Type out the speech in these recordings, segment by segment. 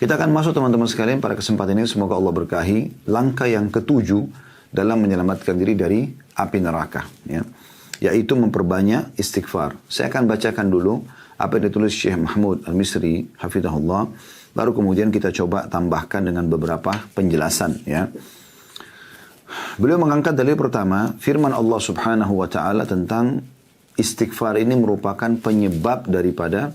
Kita akan masuk teman-teman sekalian pada kesempatan ini, semoga Allah berkahi langkah yang ketujuh dalam menyelamatkan diri dari api neraka, ya, yaitu memperbanyak istighfar. Saya akan bacakan dulu apa yang ditulis Syekh Mahmud Al-Misri hafizahullah, baru kemudian kita coba tambahkan dengan beberapa penjelasan, ya. Beliau mengangkat dalil pertama, firman Allah Subhanahu wa taala tentang istighfar ini merupakan penyebab daripada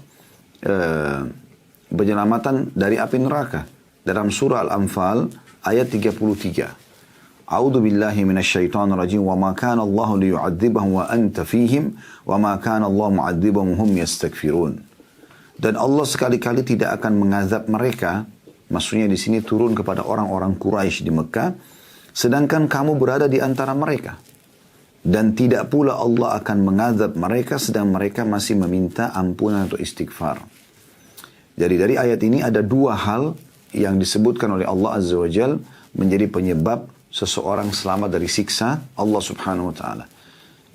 penyelamatan dari api neraka. Dalam surah Al-Anfal ayat 33. A'udzu billahi minasyaitonir rajim wa ma kana Allahu liyu'adzibahum wa anta fihim wa ma kana Allahu mu'adzibahum hum yastaghfirun. Dan Allah sekali-kali tidak akan mengazab mereka, maksudnya di sini turun kepada orang-orang Quraisy di Mekah, sedangkan kamu berada di antara mereka. Dan tidak pula Allah akan mengazab mereka sedang mereka masih meminta ampunan atau istighfar. Jadi dari ayat ini ada dua hal yang disebutkan oleh Allah Azza wa Jal menjadi penyebab seseorang selamat dari siksa Allah Subhanahu wa taala.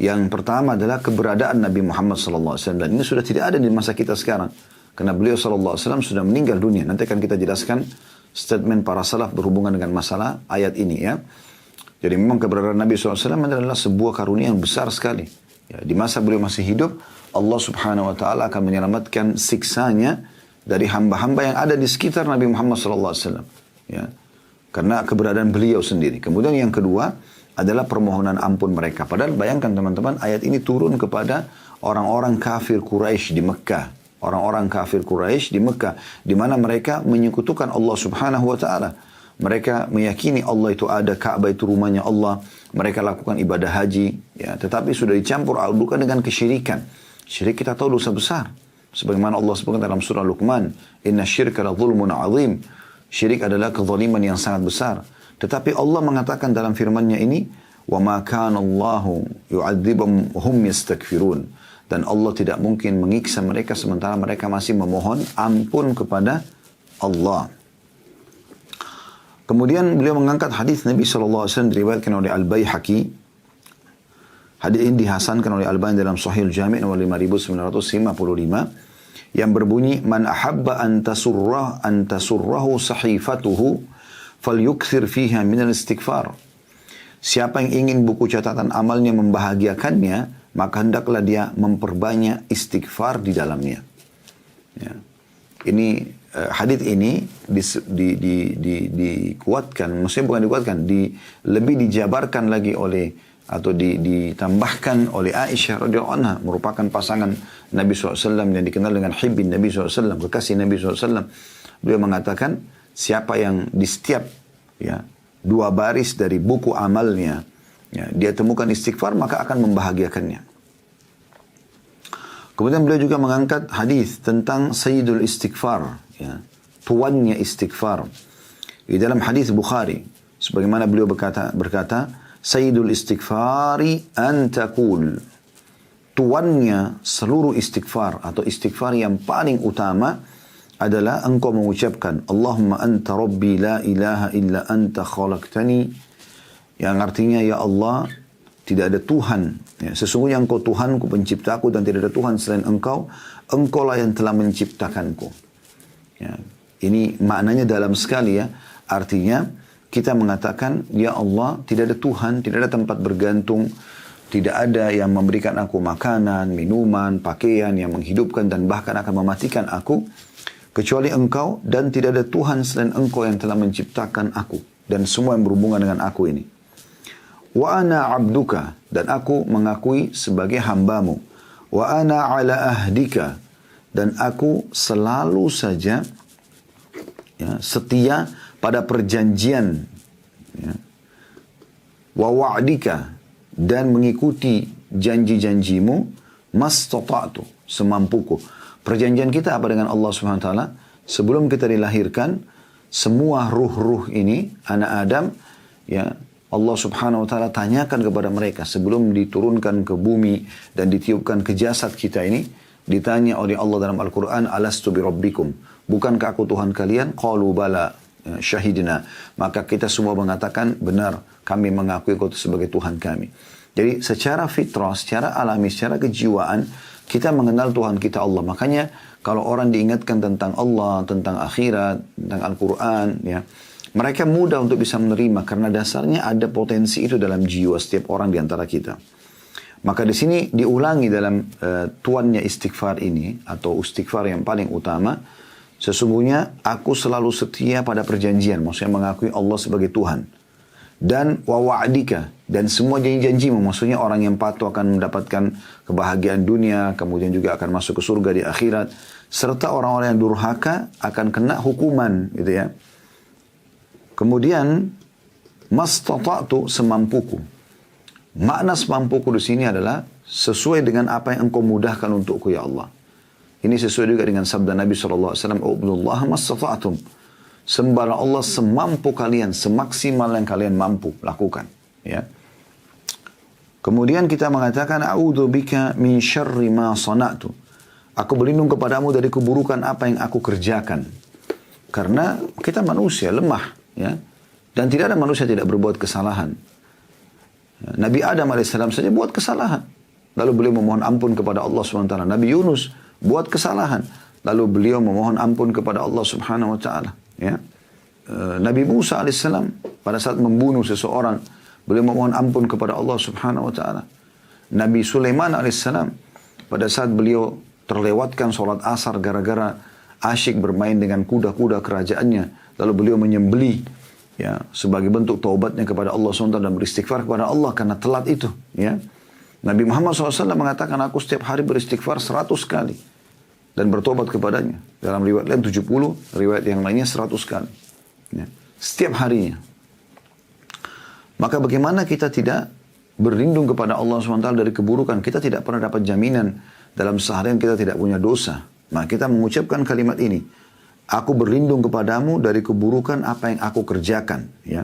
Yang pertama adalah keberadaan Nabi Muhammad sallallahu alaihi wasallam, dan ini sudah tidak ada di masa kita sekarang karena beliau sallallahu alaihi wasallam sudah meninggal dunia. Nanti akan kita jelaskan statement para salaf berhubungan dengan masalah ayat ini, ya. Jadi memang keberadaan Nabi SAW adalah sebuah karunia yang besar sekali. Ya, di masa beliau masih hidup, Allah Subhanahu wa taala akan menyelamatkan siksanya dari hamba-hamba yang ada di sekitar Nabi Muhammad SAW. Ya. Karena keberadaan beliau sendiri. Kemudian yang kedua adalah permohonan ampun mereka. Padahal bayangkan teman-teman, ayat ini turun kepada orang-orang kafir Quraisy di Mekah. Orang-orang kafir Quraisy di Mekah, di mana mereka menyekutukan Allah Subhanahu wa taala. Mereka meyakini Allah itu ada, Ka'bah itu rumahnya Allah. Mereka lakukan ibadah haji, ya, tetapi sudah dicampur adukan dengan kesyirikan. Syirik kita tahu dosa besar. Sebagaimana Allah sebutkan dalam surah Luqman, "Inna syirka la zulmun 'adzim." Syirik adalah kezaliman yang sangat besar. Tetapi Allah mengatakan dalam firman-Nya ini, "Wa ma kana Allahu yu'adzibuhum hum yastaghfirun." Dan Allah tidak mungkin mengiksa mereka sementara mereka masih memohon ampun kepada Allah. Kemudian beliau mengangkat hadis Nabi SAW diriwayatkan oleh Al-Baihaqi. Hadis ini dihasankan oleh Al-Albani dalam Sahih Al-Jami' nomor 5955 yang berbunyi, "Man ahabba an tasurrahu sahifatuhu falyukthir fiha min al-istighfar." Siapa yang ingin buku catatan amalnya membahagiakannya, maka hendaklah dia memperbanyak istighfar di dalamnya. Ya. Ini hadits ini dikuatkan, maksudnya bukan dikuatkan, lebih dijabarkan lagi oleh atau ditambahkan oleh Aisyah radhiyallahu anha, merupakan pasangan Nabi SAW yang dikenal dengan hibbin Nabi SAW, kekasih Nabi SAW. Beliau mengatakan, siapa yang di setiap, ya, dua baris dari buku amalnya, ya, dia temukan istighfar, maka akan membahagiakannya. Kemudian beliau juga mengangkat hadis tentang Sayyidul Istighfar, ya, tuannya istighfar. Di dalam hadis Bukhari, sebagaimana beliau berkata, Sayyidul Istighfari an taqul. Tuannya seluruh istighfar atau istighfar yang paling utama adalah engkau mengucapkan Allahumma anta rabbi la ilaha illa anta khalaqtani, yang artinya, ya Allah, tidak ada Tuhan, ya, sesungguhnya engkau Tuhanku, penciptaku, dan tidak ada Tuhan selain engkau. Engkaulah yang telah menciptakanku. Ya, ini maknanya dalam sekali, ya. Artinya kita mengatakan, ya Allah, tidak ada Tuhan, tidak ada tempat bergantung, tidak ada yang memberikan aku makanan, minuman, pakaian, yang menghidupkan dan bahkan akan mematikan aku, kecuali engkau, dan tidak ada Tuhan selain engkau yang telah menciptakan aku dan semua yang berhubungan dengan aku ini. Wa ana abduka, dan aku mengakui sebagai hambamu. Wa ana ala ahdika, dan aku selalu saja, ya, setia pada perjanjian, ya. Wa wa'dika, dan mengikuti janji-janjimu, mastata'tu, semampuku. Perjanjian kita apa dengan Allah Subhanahu wa taala? Sebelum kita dilahirkan, semua ruh-ruh ini, anak Adam, ya, Allah Subhanahu wa taala tanyakan kepada mereka sebelum diturunkan ke bumi dan ditiupkan ke jasad kita ini, ditanya oleh Allah dalam Al-Quran, alastu bi rabbikum, bukankah aku Tuhan kalian? Qalu bala, syahidina. Maka kita semua mengatakan, benar, kami mengakui kau sebagai Tuhan kami. Jadi secara fitrah, secara alami, secara kejiwaan, kita mengenal Tuhan kita Allah. Makanya Kalau orang diingatkan tentang Allah, tentang akhirat, tentang Al-Quran, ya, mereka mudah untuk bisa menerima karena dasarnya ada potensi itu dalam jiwa setiap orang di antara kita. Maka di sini diulangi dalam tuannya istighfar ini atau istighfar yang paling utama. Sesungguhnya aku selalu setia pada perjanjian, maksudnya mengakui Allah sebagai Tuhan. Dan wa'adika, dan semua janji-janjimu, maksudnya orang yang patuh akan mendapatkan kebahagiaan dunia, kemudian juga akan masuk ke surga di akhirat, serta orang-orang yang durhaka akan kena hukuman, gitu ya. Kemudian, mastata'tu, semampuku. Makna semampuku di sini adalah sesuai dengan apa yang engkau mudahkan untukku ya Allah. Ini sesuai juga dengan sabda Nabi SAW, "U'budullaha mastata'tum." Sembahlah Allah semampu kalian, semaksimal yang kalian mampu lakukan. Ya. Kemudian kita mengatakan, "A'udzu bika min syarri ma sana'tu." Aku berlindung kepadamu dari keburukan apa yang aku kerjakan. Karena kita manusia lemah, ya. Dan tidak ada manusia tidak berbuat kesalahan. Nabi Adam alaihissalam saja buat kesalahan. Lalu beliau memohon ampun kepada Allah SWT. Nabi Yunus buat kesalahan. Lalu beliau memohon ampun kepada Allah Subhanahu wa ta'ala. Ya. Nabi Musa alaihissalam pada saat membunuh seseorang, beliau memohon ampun kepada Allah Subhanahu wa ta'ala. Nabi Sulaiman alaihissalam pada saat beliau terlewatkan sholat asar gara-gara asyik bermain dengan kuda-kuda kerajaannya, lalu beliau menyembelih, ya, sebagai bentuk taubatnya kepada Allah SWT dan beristighfar kepada Allah karena telat itu. Ya. Nabi Muhammad SAW mengatakan, aku setiap hari beristighfar 100 kali. Dan bertobat kepadanya. Dalam riwayat lain 70, riwayat yang lainnya 100 kali. Ya. Setiap harinya. Maka bagaimana kita tidak berlindung kepada Allah SWT dari keburukan? Kita tidak pernah dapat jaminan dalam seharian kita tidak punya dosa. Maka kita mengucapkan kalimat ini. Aku berlindung kepadamu dari keburukan apa yang aku kerjakan. Ya.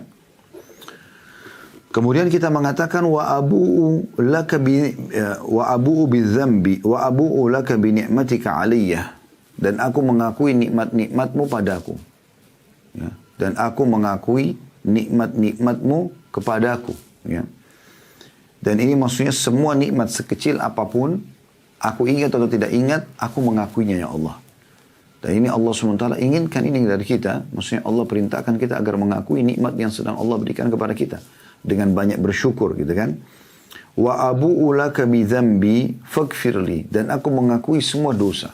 Kemudian kita mengatakan wa abu'u laka bi ni'matika 'alayya, dan aku mengakui nikmat-nikmatmu padaku. Ya. Dan aku mengakui nikmat-nikmatmu kepadaku. Ya. Dan ini maksudnya semua nikmat sekecil apapun, aku ingat atau tidak ingat, aku mengakuinya ya Allah. Dan ini Allah SWT inginkan ini dari kita. Maksudnya Allah perintahkan kita agar mengakui nikmat yang sedang Allah berikan kepada kita. Dengan banyak bersyukur gitu kan. Wa abu'u laka bi dzambi faghfirli, dan aku mengakui semua dosa.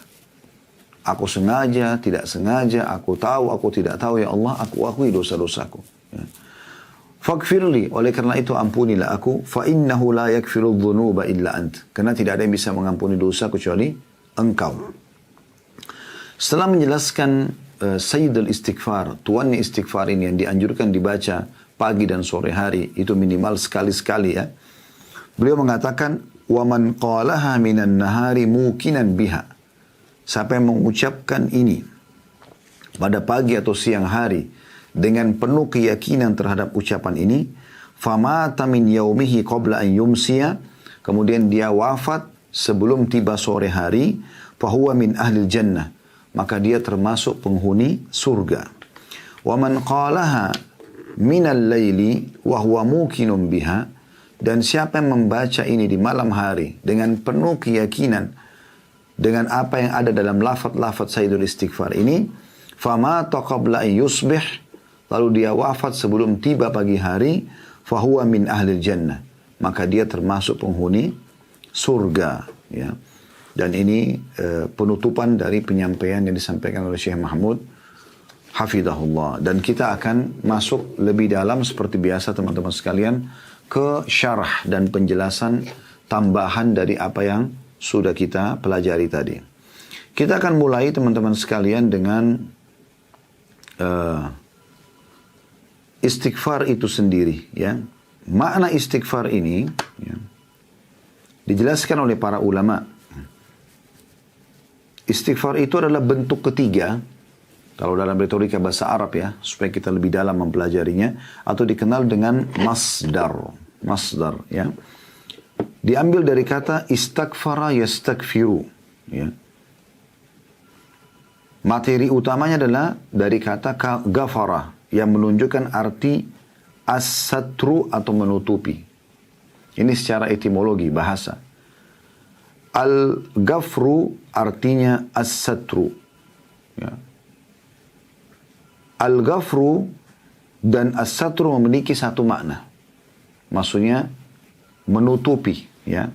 Aku sengaja, tidak sengaja, aku tahu, aku tidak tahu ya Allah, aku akui dosa-dosaku. Ya. Faghfirli, oleh karena itu ampunilah aku, fa innahu la yaghfiru dzunuba illa ant. Karena tidak ada yang bisa mengampuni dosa kecuali engkau. Setelah menjelaskan Sayyidul Istighfar, tuannya istighfar ini yang dianjurkan dibaca pagi dan sore hari, itu minimal sekali-sekali ya. Beliau mengatakan, وَمَنْ قَالَهَا مِنَ النَّهَارِ مُوكِنًا بِهَا. Siapa yang mengucapkan ini pada pagi atau siang hari dengan penuh keyakinan terhadap ucapan ini, فَمَاتَ مِنْ يَوْمِهِ قَبْلَ أَنْ يُمْسِيَ, kemudian dia wafat sebelum tiba sore hari, فَهُوَ مِنْ أَهْلِ الْجَنَّةِ, maka dia termasuk penghuni surga. وَمَنْ قَالَهَا minal laili wa huwa mukinun biha, dan siapa yang membaca ini di malam hari dengan penuh keyakinan dengan apa yang ada dalam lafaz-lafaz Sayyidul Istighfar ini, famata qabla an yusbih, lalu dia wafat sebelum tiba pagi hari, fahuwa min ahlil jannah, maka dia termasuk penghuni surga. Ya. Dan ini penutupan dari penyampaian yang disampaikan oleh Syekh Mahmud hafidhahullah. Dan kita akan masuk lebih dalam seperti biasa teman-teman sekalian ke syarah dan penjelasan tambahan dari apa yang sudah kita pelajari tadi. Kita akan mulai teman-teman sekalian dengan istighfar itu sendiri. Ya. Makna istighfar ini ya, dijelaskan oleh para ulama. Istighfar itu adalah bentuk ketiga, kalau dalam retorika bahasa Arab ya, supaya kita lebih dalam mempelajarinya, atau dikenal dengan masdar. Masdar ya. Diambil dari kata istaghfara yastaghfiru. Ya. Materi utamanya adalah dari kata ghafara, yang menunjukkan arti as-satru atau menutupi. Ini secara etimologi bahasa. Al-ghafru artinya as-satru. Ya. Al-ghafru dan as-satru memiliki satu makna. Maksudnya menutupi. Ya.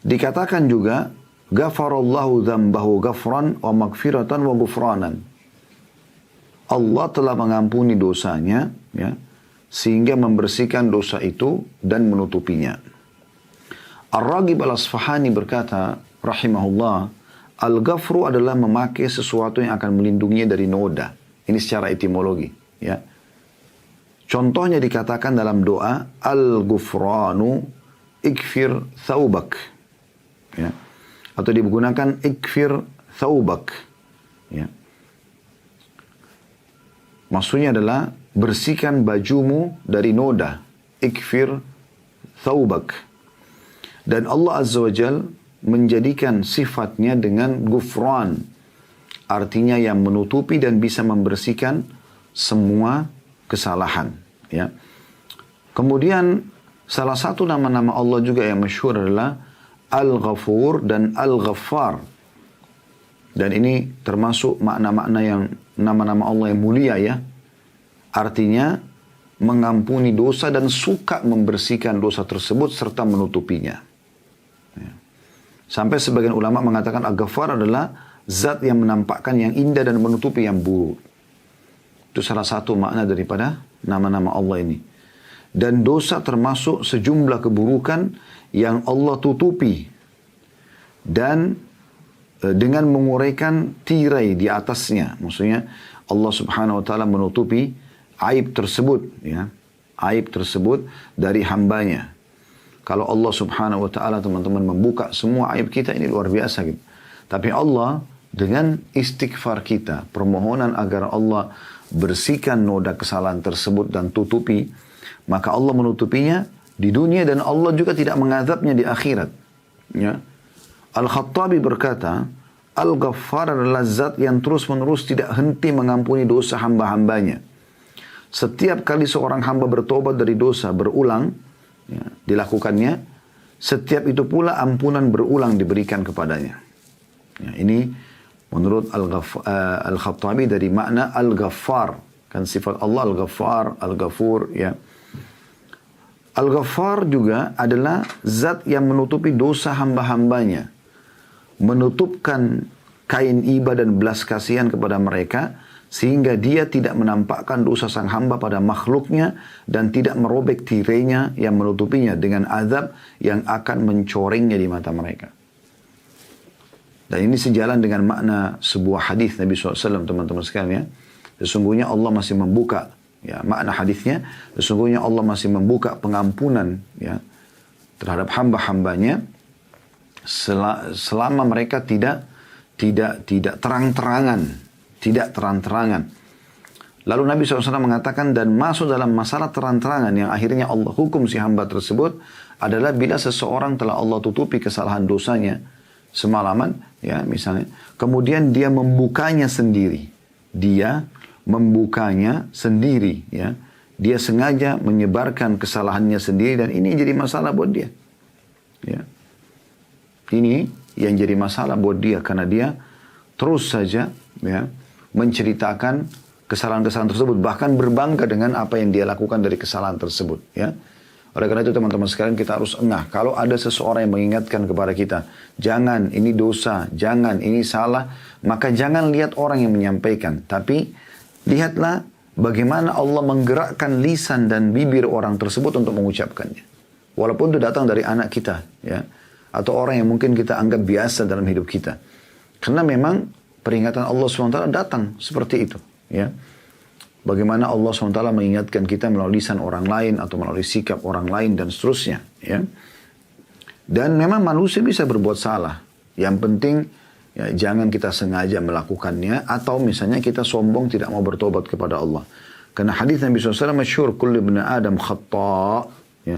Dikatakan juga ghafarallahu dzambahu ghafran wa maghfiratan wa ghufranan. Allah telah mengampuni dosanya, ya, sehingga membersihkan dosa itu dan menutupinya. Ar-Raghib Al-Asfahani berkata, rahimahullah, al-ghafru adalah memakai sesuatu yang akan melindunginya dari noda. Ini secara etimologi. Ya. Contohnya dikatakan dalam doa, al-ghufranu ikfir thawbak. Ya. Atau digunakan ikfir thawbak. Ya. Maksudnya adalah bersihkan bajumu dari noda. Ikfir thawbak. Dan Allah Azza wa Jal menjadikan sifatnya dengan gufran. Artinya yang menutupi dan bisa membersihkan semua kesalahan. Ya. Kemudian salah satu nama-nama Allah juga yang masyhur adalah Al-Ghafur dan Al-Ghaffar. Dan ini termasuk makna-makna yang nama-nama Allah yang mulia ya. Artinya mengampuni dosa dan suka membersihkan dosa tersebut serta menutupinya. Ya. Sampai sebagian ulama mengatakan Al-Ghaffar adalah zat yang menampakkan yang indah dan menutupi yang buruk. Itu salah satu makna daripada nama-nama Allah ini. Dan dosa termasuk sejumlah keburukan yang Allah tutupi. Dan dengan menguraikan tirai di atasnya. Maksudnya Allah subhanahu wa ta'ala menutupi aib tersebut. Ya. Aib tersebut dari hambanya. Kalau Allah subhanahu wa ta'ala teman-teman membuka semua aib kita ini luar biasa gitu. Tapi Allah dengan istighfar kita, permohonan agar Allah bersihkan noda kesalahan tersebut dan tutupi, maka Allah menutupinya di dunia dan Allah juga tidak mengazabnya di akhirat. Ya. Al-Khattabi berkata, Al-Ghaffar adalah zat yang terus-menerus tidak henti mengampuni dosa hamba-hambanya. Setiap kali seorang hamba bertobat dari dosa berulang, ya, dilakukannya, setiap itu pula ampunan berulang diberikan kepadanya. Ya, ini menurut Al-Khattabi dari makna Al-Ghaffar. Kan sifat Allah Al-Ghaffar, Al-Ghafur. Ya. Al-Ghaffar juga adalah zat yang menutupi dosa hamba-hambanya. Menutupkan kain iba dan belas kasihan kepada mereka sehingga dia tidak menampakkan dosa sang hamba pada makhluknya dan tidak merobek tirainya yang menutupinya dengan azab yang akan mencorengnya di mata mereka. Dan ini sejalan dengan makna sebuah hadis Nabi SAW, teman-teman sekalian. Ya. Sesungguhnya Allah masih membuka, ya, makna hadisnya, sesungguhnya Allah masih membuka pengampunan ya, terhadap hamba-hambanya selama mereka tidak terang-terangan. Tidak terang-terangan. Lalu Nabi SAW mengatakan, dan masuk dalam masalah terang-terangan yang akhirnya Allah hukum si hamba tersebut adalah bila seseorang telah Allah tutupi kesalahan dosanya semalaman, ya misalnya, kemudian dia membukanya sendiri. Dia membukanya sendiri, ya. Dia sengaja menyebarkan kesalahannya sendiri dan ini jadi masalah buat dia. Ya. Ini yang jadi masalah buat dia karena dia terus saja ya menceritakan kesalahan-kesalahan tersebut, bahkan berbangga dengan apa yang dia lakukan dari kesalahan tersebut. Ya. Oleh karena itu teman-teman sekalian kita harus engah. Kalau ada seseorang yang mengingatkan kepada kita, jangan ini dosa, jangan ini salah, maka jangan lihat orang yang menyampaikan. Tapi lihatlah bagaimana Allah menggerakkan lisan dan bibir orang tersebut untuk mengucapkannya. Walaupun itu datang dari anak kita, ya, atau orang yang mungkin kita anggap biasa dalam hidup kita. Karena memang peringatan Allah SWT datang seperti itu. Ya. Bagaimana Allah SWT mengingatkan kita melalui lisan orang lain atau melalui sikap orang lain dan seterusnya. Ya. Dan memang manusia bisa berbuat salah. Yang penting ya, jangan kita sengaja melakukannya atau misalnya kita sombong tidak mau bertobat kepada Allah. Karena hadis Nabi SAW masyhur, kullu ibn Adam khata', ya,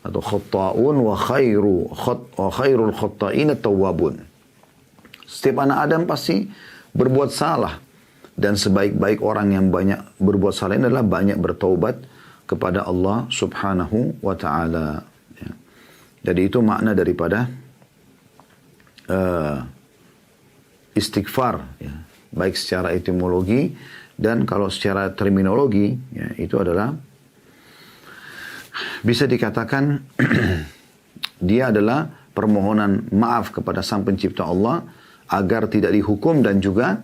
atau khata'un wa khairul khata'in at-tawwabun. Setiap anak Adam pasti berbuat salah. Dan sebaik-baik orang yang banyak berbuat salah ini adalah banyak bertaubat kepada Allah subhanahu wa ta'ala. Ya. Jadi itu makna daripada uh, istighfar, ya, baik secara etimologi dan kalau secara terminologi, ya, itu adalah bisa dikatakan dia adalah permohonan maaf kepada Sang Pencipta Allah agar tidak dihukum dan juga,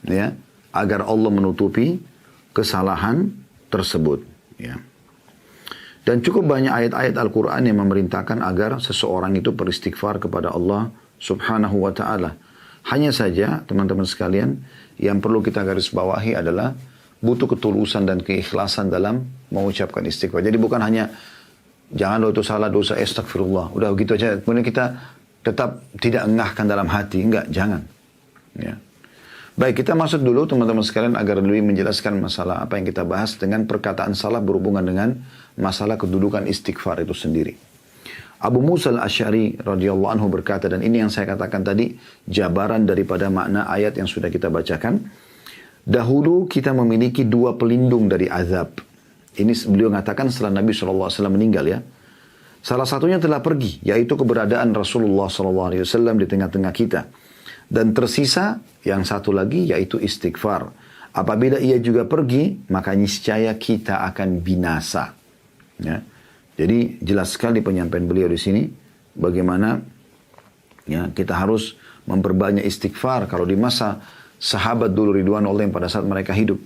ya, agar Allah menutupi kesalahan tersebut. Ya. Dan cukup banyak ayat-ayat Al-Quran yang memerintahkan agar seseorang itu beristighfar kepada Allah Subhanahu wa ta'ala. Hanya saja, teman-teman sekalian, yang perlu kita garis bawahi adalah butuh ketulusan dan keikhlasan dalam mengucapkan istighfar. Jadi bukan hanya, jangan lo itu salah dosa, astagfirullah. Udah begitu aja. Kemudian kita tetap tidak engahkan dalam hati. Enggak, jangan. Ya. Baik, kita masuk dulu teman-teman sekalian agar lebih menjelaskan masalah apa yang kita bahas dengan perkataan salah berhubungan dengan masalah kedudukan istighfar itu sendiri. Abu Musa al-Asy'ari radhiyallahu anhu berkata, dan ini yang saya katakan tadi, jabaran daripada makna ayat yang sudah kita bacakan. Dahulu kita memiliki dua pelindung dari azab. Ini beliau mengatakan setelah Nabi SAW meninggal, ya. Salah satunya telah pergi, yaitu keberadaan Rasulullah SAW di tengah-tengah kita. Dan tersisa yang satu lagi, yaitu istighfar. Apabila ia juga pergi, maka niscaya kita akan binasa. Ya. Jadi jelas sekali penyampaian beliau di sini bagaimana, ya, kita harus memperbanyak istighfar. Kalau di masa sahabat dulu ridwanullah yang pada saat mereka hidup,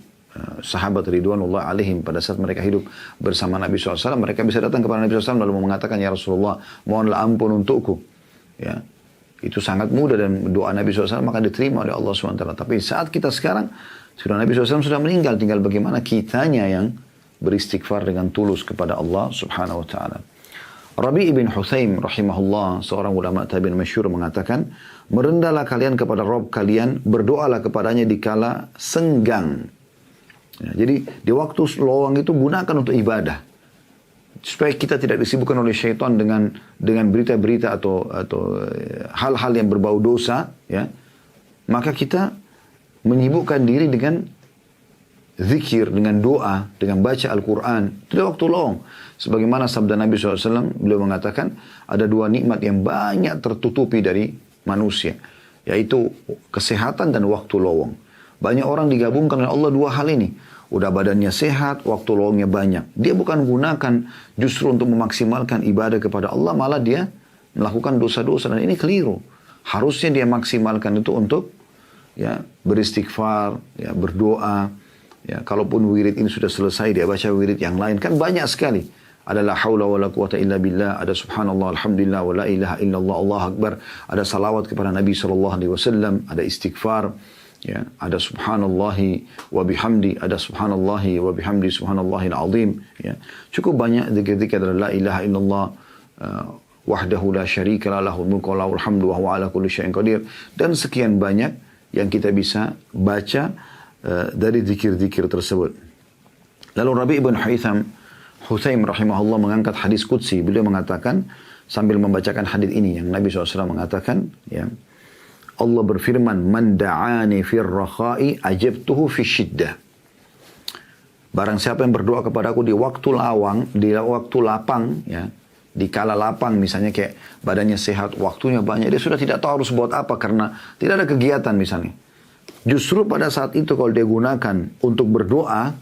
sahabat ridwanullah alaihim pada saat mereka hidup bersama Nabi SAW, mereka bisa datang kepada Nabi SAW lalu mengatakan, ya Rasulullah, mohonlah ampun untukku. Ya. Itu sangat mudah dan doa Nabi SAW maka diterima oleh Allah SWT. Tapi saat kita sekarang, sudah Nabi SAW sudah meninggal, tinggal bagaimana kitanya yang beristighfar dengan tulus kepada Allah Subhanahu wa ta'ala. Rabi' ibn Huthaim rahimahullah, seorang ulama tabi'in masyhur, mengatakan, merendahlah kalian kepada Rabb kalian, berdoalah kepadanya di kala senggang. Ya, jadi di waktu lowang itu gunakan untuk ibadah. Supaya kita tidak disibukkan oleh syaitan dengan berita-berita atau hal-hal yang berbau dosa, ya. Maka kita menyibukkan diri dengan zikir, dengan doa, dengan baca Al-Quran. Itu waktu lowong. Sebagaimana sabda Nabi SAW, beliau mengatakan, ada dua nikmat yang banyak tertutupi dari manusia, yaitu kesehatan dan waktu lowong. Banyak orang digabungkan oleh Allah dua hal ini. Udah badannya sehat, waktu lowongnya banyak. Dia bukan gunakan justru untuk memaksimalkan ibadah kepada Allah, malah dia melakukan dosa-dosa, dan ini keliru. Harusnya dia maksimalkan itu untuk, ya, beristighfar, ya, berdoa. Ya, kalaupun wirid ini sudah selesai, dia baca wirid yang lain. Kan banyak sekali. Ada la haula wa la quwata illa billah, ada subhanallah, alhamdulillah, wa la ilaha illallah, Allah akbar. Ada salawat kepada Nabi SAW, ada istighfar. Ya, ada subhanallahi wa bihamdi, ada subhanallahi wa bihamdi, subhanallahil azim. Ya, cukup banyak zikir-zikir dari la ilaha illallah, wahdahu la syarika la lahul mulku wa lahul hamdu wa huwa ala kulli syai'in qadir, dan sekian banyak yang kita bisa baca dari zikir-zikir tersebut. Lalu Rabi' ibn Huthaim rahimahullah mengangkat hadis qudsi. Beliau mengatakan sambil membacakan hadis ini yang Nabi SAW mengatakan, ya, Allah berfirman, man da'ani fir rakha'i ajabtuhu fi syiddah. Barang siapa yang berdoa kepada aku di waktu lawang, di waktu lapang, ya, di kala lapang, misalnya kayak badannya sehat, waktunya banyak, dia sudah tidak tahu harus buat apa karena tidak ada kegiatan misalnya. Justru pada saat itu kalau dia gunakan untuk berdoa,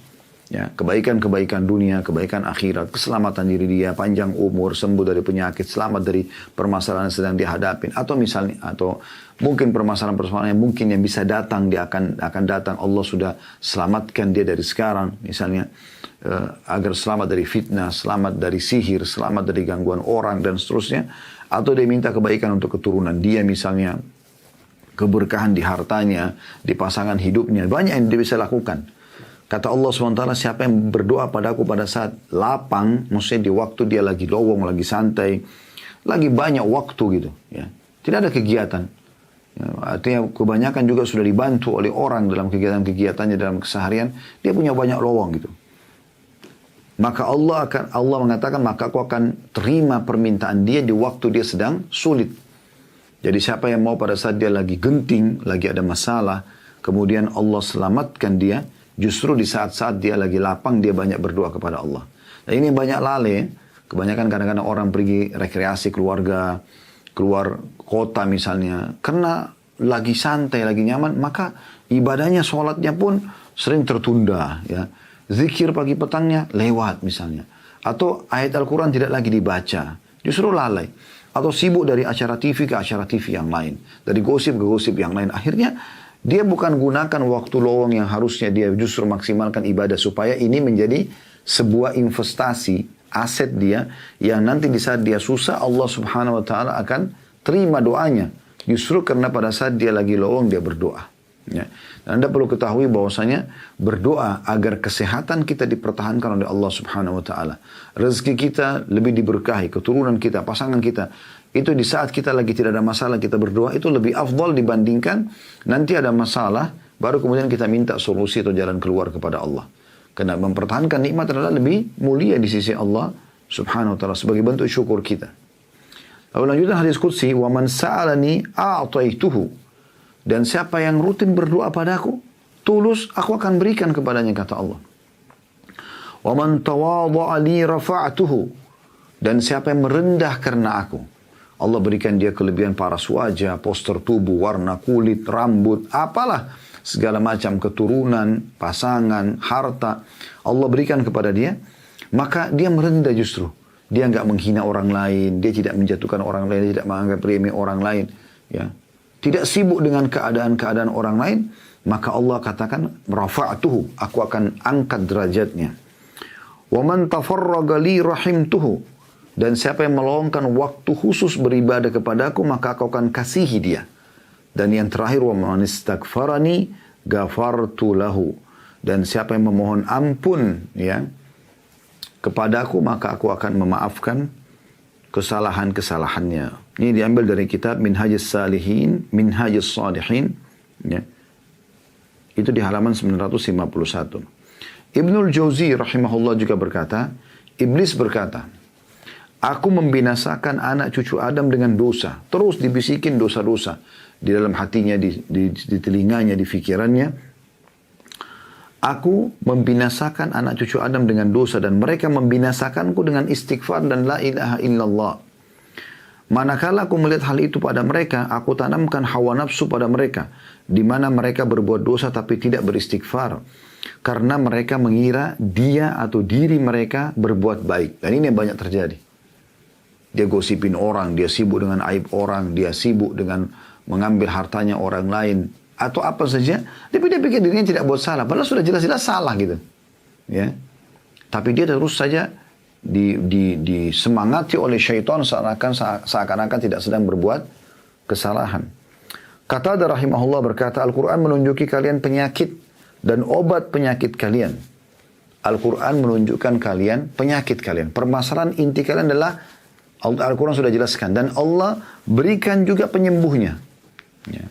ya, kebaikan-kebaikan dunia, kebaikan akhirat, keselamatan diri dia, panjang umur, sembuh dari penyakit, selamat dari permasalahan yang sedang dihadapin, atau misalnya, atau mungkin permasalahan-permasalahan yang mungkin yang bisa datang, dia akan datang, Allah sudah selamatkan dia dari sekarang, misalnya agar selamat dari fitnah, selamat dari sihir, selamat dari gangguan orang dan seterusnya, atau dia minta kebaikan untuk keturunan dia misalnya, keberkahan di hartanya, di pasangan hidupnya, banyak yang dia bisa lakukan. Kata Allah SWT, siapa yang berdoa padaku pada saat lapang, maksudnya di waktu dia lagi lowong, lagi santai, lagi banyak waktu gitu, ya, tidak ada kegiatan. Ya, artinya kebanyakan juga sudah dibantu oleh orang dalam kegiatan-kegiatannya dalam keseharian, dia punya banyak lowong gitu. Maka Allah mengatakan, maka aku akan terima permintaan dia di waktu dia sedang sulit. Jadi siapa yang mau pada saat dia lagi genting, lagi ada masalah, kemudian Allah selamatkan dia, justru di saat-saat dia lagi lapang, dia banyak berdoa kepada Allah. Nah ini banyak lale, kebanyakan kadang-kadang orang pergi rekreasi keluarga, keluar kota misalnya, karena lagi santai, lagi nyaman, maka ibadahnya, sholatnya pun sering tertunda. Ya. Zikir pagi petangnya lewat misalnya. Atau ayat Al-Quran tidak lagi dibaca, justru lalai. Atau sibuk dari acara TV ke acara TV yang lain. Dari gosip ke gosip yang lain. Akhirnya dia bukan gunakan waktu lowong yang harusnya dia justru maksimalkan ibadah. Supaya ini menjadi sebuah investasi, aset dia. Yang nanti di saat dia susah, Allah subhanahu wa ta'ala akan terima doanya. Justru karena pada saat dia lagi lowong, dia berdoa. Ya. Dan Anda perlu ketahui bahwasanya berdoa agar kesehatan kita dipertahankan oleh Allah subhanahu wa ta'ala. Rezeki kita lebih diberkahi, keturunan kita, pasangan kita. Itu di saat kita lagi tidak ada masalah, kita berdoa, itu lebih afdal dibandingkan nanti ada masalah, baru kemudian kita minta solusi atau jalan keluar kepada Allah. Karena mempertahankan nikmat adalah lebih mulia di sisi Allah subhanahu wa ta'ala sebagai bentuk syukur kita. Lalu lanjutkan hadis qudsi, wa man sa'alani a'taituhu. Dan siapa yang rutin berdoa padaku, tulus, aku akan berikan kepadanya, kata Allah. Wa man tawadha'a li rafa'tuhu. Dan siapa yang merendah karena aku, Allah berikan dia kelebihan paras wajah, postur tubuh, warna kulit, rambut, apalah, segala macam keturunan, pasangan, harta, Allah berikan kepada dia, maka dia merendah justru. Dia enggak menghina orang lain, dia tidak menjatuhkan orang lain, dia tidak menganggap remeh orang lain, ya. Tidak sibuk dengan keadaan-keadaan orang lain, maka Allah katakan, rafa'tuhu, aku akan angkat derajatnya. Wa man tafarraga li rahimtuhu. Dan siapa yang meluangkan waktu khusus beribadah kepadaku, maka aku akan kasihi dia. Dan yang terakhir, wa man istaghfarani ghafartu lahu. Dan siapa yang memohon ampun ya kepadaku, maka aku akan memaafkan kesalahan-kesalahannya. Ini diambil dari kitab Minhajus Salihin, Minhajus Salihin. Ya. Itu di halaman 951. Ibnul Jauzi rahimahullah juga berkata, Iblis berkata, aku membinasakan anak cucu Adam dengan dosa. Terus dibisikin dosa-dosa. Di dalam hatinya, di telinganya, di fikirannya. Aku membinasakan anak cucu Adam dengan dosa. Dan mereka membinasakanku dengan istighfar dan la ilaha illallah. Manakala aku melihat hal itu pada mereka, aku tanamkan hawa nafsu pada mereka, di mana mereka berbuat dosa tapi tidak beristighfar, karena mereka mengira dia atau diri mereka berbuat baik. Dan ini yang banyak terjadi. Dia gosipin orang, dia sibuk dengan aib orang, dia sibuk dengan mengambil hartanya orang lain, atau apa saja, tapi dia pikir dirinya tidak buat salah, padahal sudah jelas-jelas salah gitu. Ya. Tapi dia terus saja disemangati oleh syaitan seakan-akan tidak sedang berbuat kesalahan. Qatadah rahimahullah berkata, Al-Quran menunjuki kalian penyakit dan obat penyakit kalian. Al-Quran menunjukkan kalian penyakit kalian. Permasalahan inti kalian adalah Al-Quran sudah jelaskan. Dan Allah berikan juga penyembuhnya. Ya.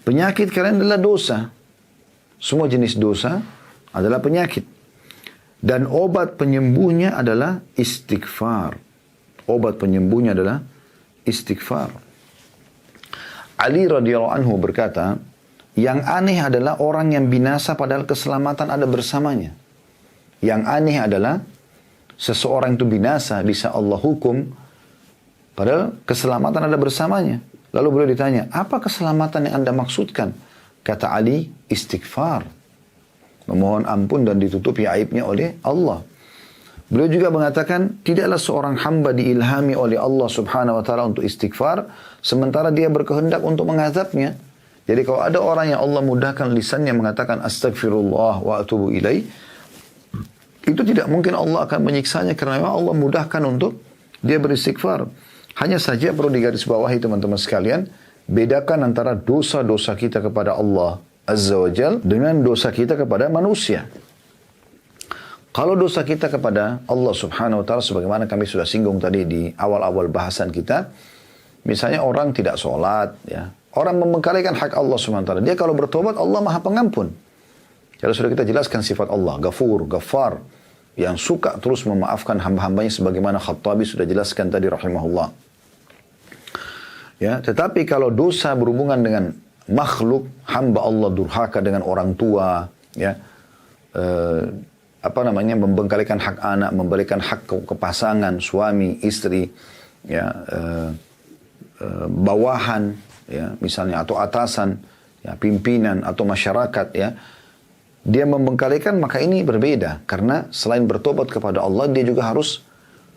Penyakit kalian adalah dosa. Semua jenis dosa adalah penyakit. Dan obat penyembuhnya adalah istighfar. Obat penyembuhnya adalah istighfar. Ali radhiyallahu anhu berkata, yang aneh adalah orang yang binasa padahal keselamatan ada bersamanya. Yang aneh adalah seseorang itu binasa bisa Allah hukum padahal keselamatan ada bersamanya. Lalu beliau ditanya, apa keselamatan yang Anda maksudkan? Kata Ali, istighfar. Memohon ampun dan ditutupi aibnya oleh Allah. Beliau juga mengatakan, tidaklah seorang hamba diilhami oleh Allah subhanahu wa ta'ala untuk istighfar, sementara dia berkehendak untuk mengazabnya. Jadi kalau ada orang yang Allah mudahkan lisannya mengatakan astagfirullah wa atubu ilaih, itu tidak mungkin Allah akan menyiksanya karena memang Allah mudahkan untuk dia beristighfar. Hanya saja perlu digarisbawahi teman-teman sekalian, bedakan antara dosa-dosa kita kepada Allah Azza wa Jal dengan dosa kita kepada manusia. Kalau dosa kita kepada Allah subhanahu wa ta'ala, sebagaimana kami sudah singgung tadi di awal-awal bahasan kita, misalnya orang tidak sholat, ya, orang membengkalikan hak Allah subhanahu wa ta'ala, dia kalau bertobat Allah maha pengampun. Jadi sudah kita jelaskan sifat Allah, Ghafur, Ghaffar, yang suka terus memaafkan hamba-hambanya sebagaimana Khattabi sudah jelaskan tadi rahimahullah. Ya, tetapi kalau dosa berhubungan dengan makhluk, hamba Allah durhaka dengan orang tua, ya, membengkalikan hak anak, memberikan hak ke pasangan, suami, istri, ya, bawahan, ya, misalnya, atau atasan, ya, pimpinan atau masyarakat, ya, dia membengkalikan, maka ini berbeda. Karena selain bertobat kepada Allah, dia juga harus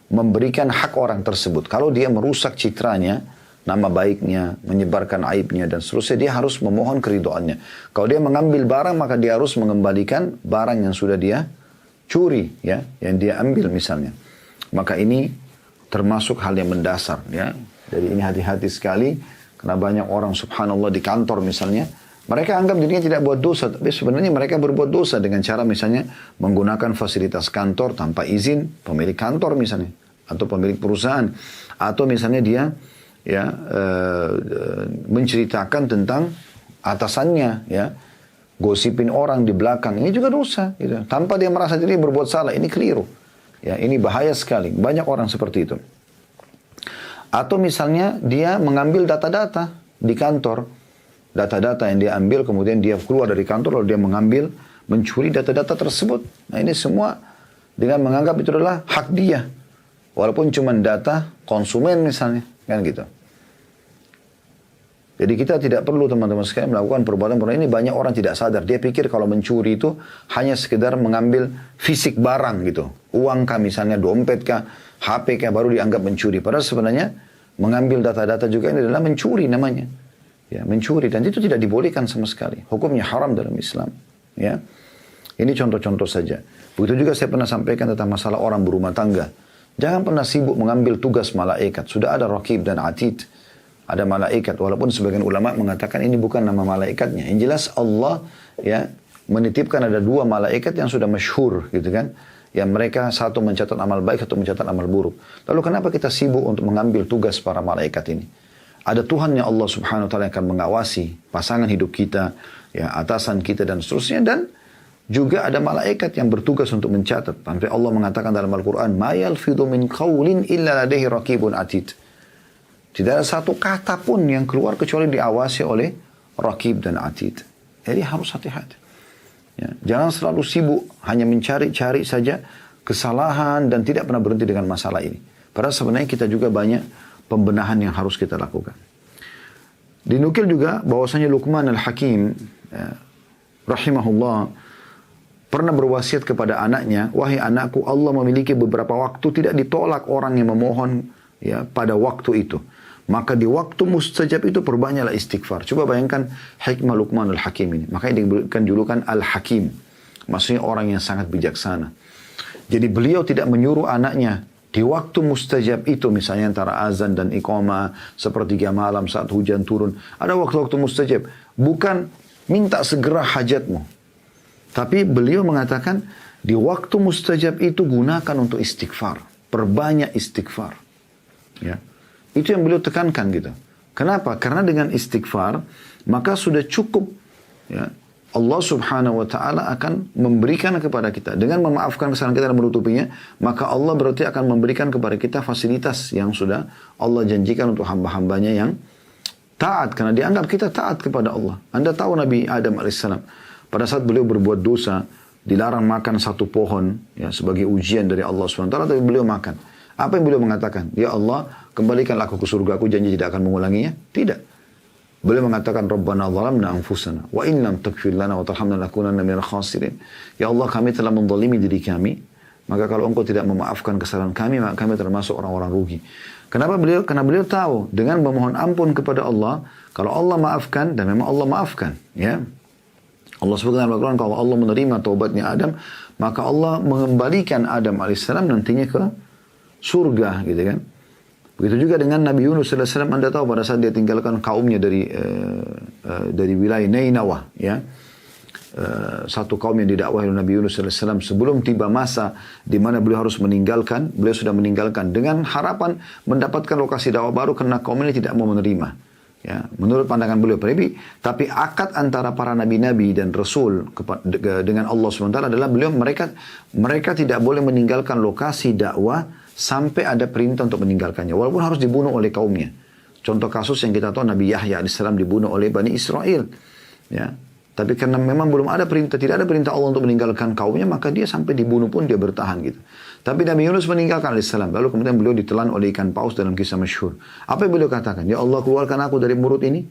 memberikan hak orang tersebut. Kalau dia merusak citranya, nama baiknya, menyebarkan aibnya, dan seterusnya, dia harus memohon keridhaannya. Kalau dia mengambil barang, maka dia harus mengembalikan barang yang sudah dia curi, ya, yang dia ambil misalnya. Maka ini termasuk hal yang mendasar, ya. Jadi ini hati-hati sekali, karena banyak orang subhanallah di kantor misalnya, mereka anggap dirinya tidak buat dosa, tapi sebenarnya mereka berbuat dosa dengan cara misalnya menggunakan fasilitas kantor tanpa izin pemilik kantor misalnya, atau pemilik perusahaan, atau misalnya dia, ya, menceritakan tentang atasannya, ya, gosipin orang di belakang, ini juga dosa, gitu. Tanpa dia merasa diri berbuat salah, ini keliru, ya, ini bahaya sekali. Banyak orang seperti itu. Atau misalnya dia mengambil data-data di kantor, data-data yang dia ambil, kemudian dia keluar dari kantor, lalu dia mengambil, mencuri data-data tersebut. Nah, ini semua dengan menganggap itu adalah hak dia, walaupun cuma data konsumen misalnya, kan gitu. Jadi kita tidak perlu teman-teman sekalian melakukan perbuatan-perbuatan ini. Banyak orang tidak sadar. Dia pikir kalau mencuri itu hanya sekedar mengambil fisik barang gitu. Uang kah misalnya, dompet kah, HP kah, baru dianggap mencuri. Padahal sebenarnya mengambil data-data juga ini adalah mencuri namanya. Ya, mencuri. Dan itu tidak dibolehkan sama sekali. Hukumnya haram dalam Islam. Ya. Ini contoh-contoh saja. Begitu juga saya pernah sampaikan tentang masalah orang berumah tangga. Jangan pernah sibuk mengambil tugas malaikat. Sudah ada Raqib dan Atid. Ada malaikat, walaupun sebagian ulama mengatakan ini bukan nama malaikatnya. Yang jelas Allah, ya, menitipkan ada dua malaikat yang sudah masyhur, gitu kan. Yang mereka satu mencatat amal baik, satu mencatat amal buruk. Lalu kenapa kita sibuk untuk mengambil tugas para malaikat ini? Ada Tuhan yang Allah subhanahu wa ta'ala yang akan mengawasi pasangan hidup kita, ya, atasan kita dan seterusnya. Dan juga ada malaikat yang bertugas untuk mencatat. Sampai Allah mengatakan dalam Al-Quran, "Ma yalfidhu min qawlin illa ladaihi raqibun atid." Tidak ada satu kata pun yang keluar kecuali diawasi oleh Raqib dan Atid. Jadi harus hati-hati. Ya, jangan selalu sibuk hanya mencari-cari saja kesalahan dan tidak pernah berhenti dengan masalah ini. Padahal sebenarnya kita juga banyak pembenahan yang harus kita lakukan. Dinukil juga bahwasanya Luqman al-Hakim, ya, rahimahullah, pernah berwasiat kepada anaknya, "Wahai anakku, Allah memiliki beberapa waktu tidak ditolak orang yang memohon, ya, pada waktu itu. Maka di waktu mustajab itu perbanyaklah istighfar." Coba bayangkan hikmah Luqman al-Hakim ini. Makanya diberikan julukan Al-Hakim. Maksudnya orang yang sangat bijaksana. Jadi beliau tidak menyuruh anaknya di waktu mustajab itu, misalnya antara azan dan iqamah, sepertiga malam saat hujan turun. Ada waktu-waktu mustajab. Bukan minta segera hajatmu. Tapi beliau mengatakan di waktu mustajab itu gunakan untuk istighfar. Perbanyak istighfar. Ya. Itu yang beliau tekankan gitu. Kenapa? Karena dengan istighfar, maka sudah cukup, ya, Allah subhanahu wa ta'ala akan memberikan kepada kita. Dengan memaafkan kesalahan kita dan menutupinya, maka Allah berarti akan memberikan kepada kita fasilitas yang sudah Allah janjikan untuk hamba-hambanya yang taat. Karena dianggap kita taat kepada Allah. Anda tahu Nabi Adam alaihissalam, pada saat beliau berbuat dosa, dilarang makan satu pohon, ya, sebagai ujian dari Allah subhanahu wa ta'ala, tapi beliau makan. Apa yang beliau mengatakan? "Ya Allah, kembalikanlah aku ke surga, aku janji tidak akan mengulanginya." Tidak. Beliau mengatakan, "Rabbana zalamna anfusana, wa in lam taghfir lana wa tarhamna lakunanna minal khasirin." Ya Allah, kami telah menzalimi diri kami, maka kalau engkau tidak memaafkan kesalahan kami, maka kami termasuk orang-orang rugi. Kenapa beliau? Karena beliau tahu, dengan memohon ampun kepada Allah, kalau Allah maafkan, dan memang Allah maafkan, ya. Allah sebutkan dalam Al-Quran, kalau Allah menerima taubatnya Adam, maka Allah mengembalikan Adam alaihissalam nantinya ke surga, gitu kan. Begitu juga dengan Nabi Yunus sallallahu alaihi wasallam. Anda tahu pada saat dia tinggalkan kaumnya dari wilayah Nainawah, ya, satu kaum yang didakwahi oleh Nabi Yunus sallallahu alaihi wasallam, sebelum tiba masa di mana beliau harus meninggalkan, beliau sudah meninggalkan dengan harapan mendapatkan lokasi dakwah baru karena kaum ini tidak mau menerima. Ya, menurut pandangan beliau pribadi, tapi akad antara para nabi-nabi dan rasul dengan Allah SWT adalah mereka tidak boleh meninggalkan lokasi dakwah sampai ada perintah untuk meninggalkannya, walaupun harus dibunuh oleh kaumnya. Contoh kasus yang kita tahu, Nabi Yahya alaihissalam dibunuh oleh Bani Israel. Ya, Tapi karena memang belum ada perintah, tidak ada perintah Allah untuk meninggalkan kaumnya, maka dia sampai dibunuh pun dia bertahan gitu. Tapi Nabi Yunus meninggalkan alaihissalam. Lalu kemudian beliau ditelan oleh ikan paus dalam kisah masyhur. Apa yang beliau katakan? Ya Allah, keluarkan aku dari mulut ini.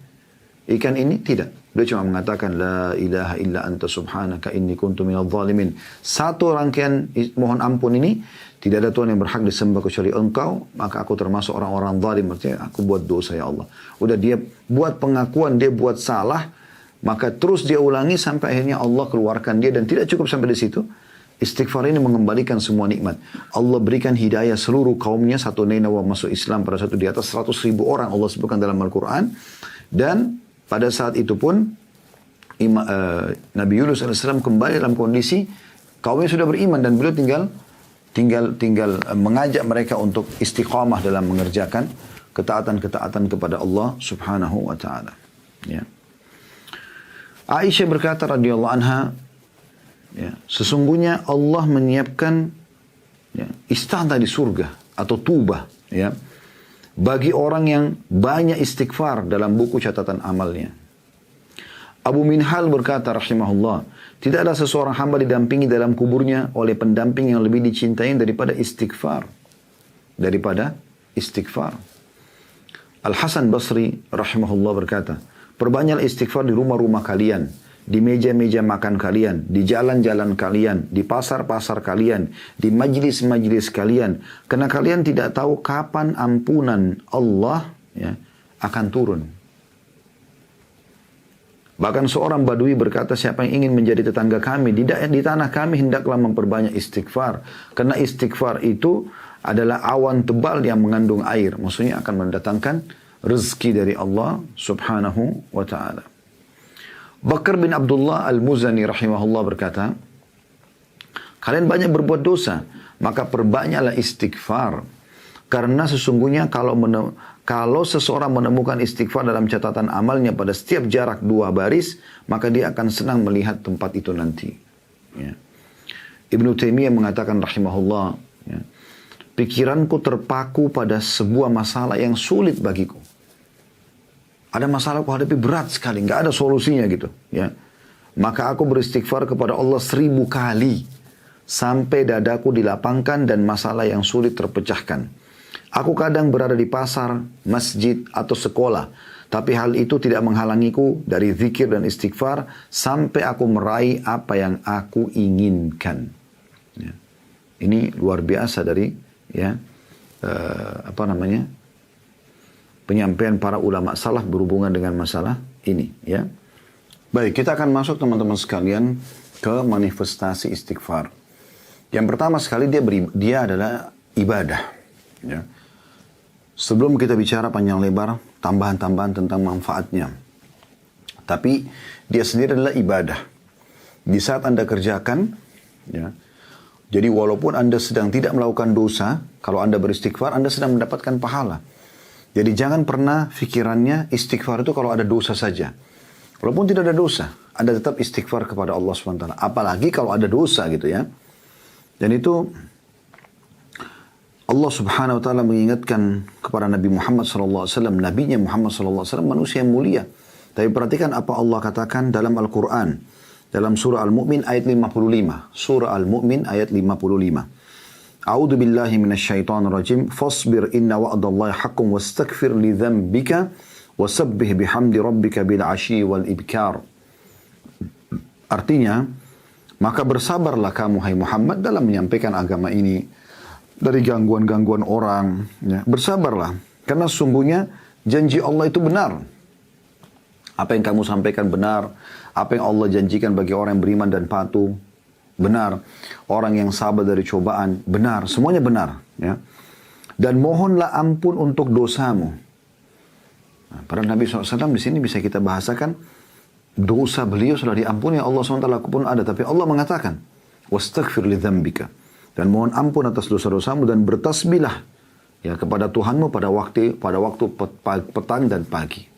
Ikan ini tidak. Beliau cuma mengatakan la ilaha illa anta subhanaka inni kuntu minadh dhalimin. Satu rangkaian mohon ampun ini, tidak ada Tuhan yang berhak disembah kecuali Engkau, maka aku termasuk orang-orang zalim. Artinya aku buat dosa ya Allah. Udah dia buat pengakuan, dia buat salah, maka terus dia ulangi sampai akhirnya Allah keluarkan dia, dan tidak cukup sampai di situ. Istighfar ini mengembalikan semua nikmat. Allah berikan hidayah seluruh kaumnya. Satu Nainawa masuk Islam pada satu di atas 100.000 orang Allah sebutkan dalam Al-Quran. Dan pada saat itu pun Nabi Yunus AS kembali dalam kondisi kaumnya sudah beriman, dan beliau tinggal mengajak mereka untuk istiqamah dalam mengerjakan ketaatan-ketaatan kepada Allah Subhanahu wa taala. Ya. Aisyah berkata radhiyallahu anha, ya, sesungguhnya Allah menyiapkan istana di surga atau tubah, ya, bagi orang yang banyak istighfar dalam buku catatan amalnya. Abu Minhal berkata rahimahullah, tidak ada seseorang hamba didampingi dalam kuburnya oleh pendamping yang lebih dicintai daripada istighfar. Al-Hasan Basri rahimahullah berkata, perbanyaklah istighfar di rumah-rumah kalian, di meja-meja makan kalian, di jalan-jalan kalian, di pasar-pasar kalian, di majlis-majlis kalian. Karena kalian tidak tahu kapan ampunan Allah, ya, akan turun. Bahkan seorang badui berkata, siapa yang ingin menjadi tetangga kami di tanah kami, hendaklah memperbanyak istighfar. Karena istighfar itu adalah awan tebal yang mengandung air. Maksudnya akan mendatangkan rezeki dari Allah subhanahu wa ta'ala. Bakar bin Abdullah al-Muzani rahimahullah berkata, kalian banyak berbuat dosa, maka perbanyaklah istighfar. Karena sesungguhnya kalau seseorang menemukan istighfar dalam catatan amalnya pada setiap jarak 2 baris, maka dia akan senang melihat tempat itu nanti. Ya. Ibnu Taimiyah mengatakan rahimahullah, ya, pikiranku terpaku pada sebuah masalah yang sulit bagiku. Ada masalah aku hadapi berat sekali, nggak ada solusinya gitu. Ya. Maka aku beristighfar kepada Allah 1000 kali sampai dadaku dilapangkan dan masalah yang sulit terpecahkan. Aku kadang berada di pasar, masjid, atau sekolah. Tapi hal itu tidak menghalangiku dari zikir dan istighfar sampai aku meraih apa yang aku inginkan. Ya. Ini luar biasa dari penyampaian para ulama salaf berhubungan dengan masalah ini. Ya. Baik, kita akan masuk teman-teman sekalian ke manifestasi istighfar. Yang pertama sekali dia adalah ibadah. Ya. Sebelum kita bicara panjang lebar, tambahan-tambahan tentang manfaatnya. Tapi dia sendiri adalah ibadah. Di saat Anda kerjakan, ya, jadi walaupun Anda sedang tidak melakukan dosa, kalau Anda beristighfar, Anda sedang mendapatkan pahala. Jadi jangan pernah pikirannya istighfar itu kalau ada dosa saja. Walaupun tidak ada dosa, Anda tetap istighfar kepada Allah SWT. Apalagi kalau ada dosa gitu ya. Dan itu Allah subhanahu wa ta'ala mengingatkan kepada Nabi Muhammad SAW, Nabinya Muhammad SAW, manusia yang mulia. Tapi perhatikan apa Allah katakan dalam Al-Quran. Dalam surah Al-Mu'min ayat 55. Surah Al-Mu'min ayat 55. A'udhu billahi minasyaitanir rajim. Fasbir inna wa'adallahi haqqun wastaghfir li dhanbika wasabbih bihamdi rabbika bil ashi wal ibkar. Artinya, maka bersabarlah kamu hai Muhammad dalam menyampaikan agama ini dari gangguan-gangguan orang. Ya. Bersabarlah. Karena sesungguhnya janji Allah itu benar. Apa yang kamu sampaikan benar. Apa yang Allah janjikan bagi orang yang beriman dan patuh. Benar. Orang yang sabar dari cobaan. Benar. Semuanya benar. Ya. Dan mohonlah ampun untuk dosamu. Nah, para Nabi SAW di sini bisa kita bahasakan. Dosa beliau sudah diampuni. Allah SWT pun ada. Tapi Allah mengatakan. Wastaghfir li dzambika. Dan mohon ampun atas dosa-dosamu dan bertasbihlah ya kepada Tuhanmu pada waktu petang dan pagi.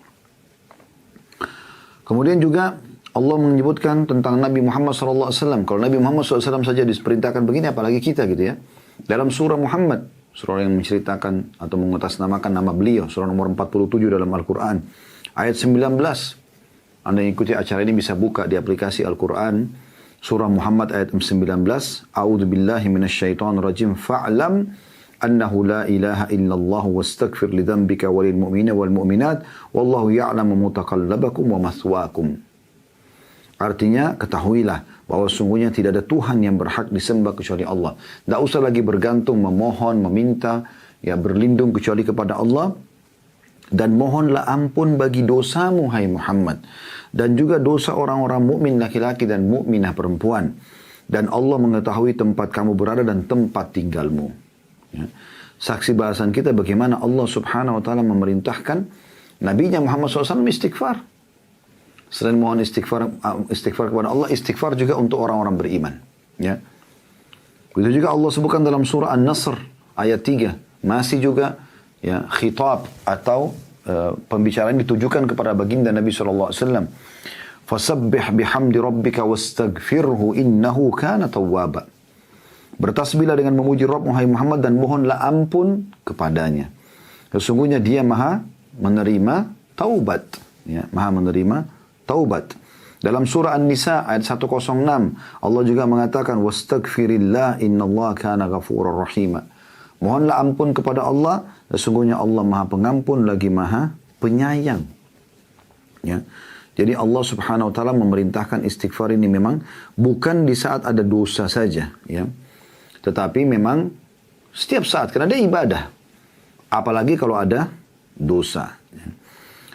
Kemudian juga Allah menyebutkan tentang Nabi Muhammad SAW. Kalau Nabi Muhammad SAW saja diperintahkan begini, apalagi kita gitu ya. Dalam surah Muhammad, surah yang menceritakan atau mengatasnamakan nama beliau, surah nomor 47 dalam Al-Quran, ayat 19. Anda ikuti acara ini bisa buka di aplikasi Al-Quran. Surah Muhammad ayat 19. A'udzu billahi minasyaitonir rajim. Fa'lam annahu la ilaha illallah wastaghfir li dzambika walil mu'minina wal mu'minat wallahu ya'lamu mutaqallabakum wa mathwaakum. Artinya, ketahuilah bahwa sungguhnya tidak ada Tuhan yang berhak disembah kecuali Allah. Tidak usah lagi bergantung, memohon, meminta, ya berlindung kecuali kepada Allah. Dan mohonlah ampun bagi dosamu, hai Muhammad. Dan juga dosa orang-orang mukmin laki-laki dan mukminah perempuan. Dan Allah mengetahui tempat kamu berada dan tempat tinggalmu. Ya. Saksi bahasan kita bagaimana Allah subhanahu wa ta'ala memerintahkan Nabinya Muhammad SAW istighfar. Selain mohon istighfar kepada Allah, istighfar juga untuk orang-orang beriman. Ya. Begitu juga Allah sebutkan dalam surah An-Nasr ayat 3. Masih juga ya, khitab atau pembicaraan ditujukan kepada baginda Nabi SAW. Fasabbih bihamdi rabbika wastaghfirhu innahu kana tawwaba. Bertasbihlah dengan memuji Rabb Muhammad Muhammad dan mohonlah ampun kepadanya. Sesungguhnya dia maha menerima taubat. Ya, maha menerima taubat. Dalam surah An-Nisa ayat 106 Allah juga mengatakan wastaghfirillah innallaha kana ghafurur rahima. Mohonlah ampun kepada Allah, sesungguhnya Allah maha pengampun lagi maha penyayang. Ya. Jadi Allah subhanahu wa ta'ala memerintahkan istighfar ini memang bukan di saat ada dosa saja. Ya. Tetapi memang setiap saat, karena dia ibadah. Apalagi kalau ada dosa. Ya.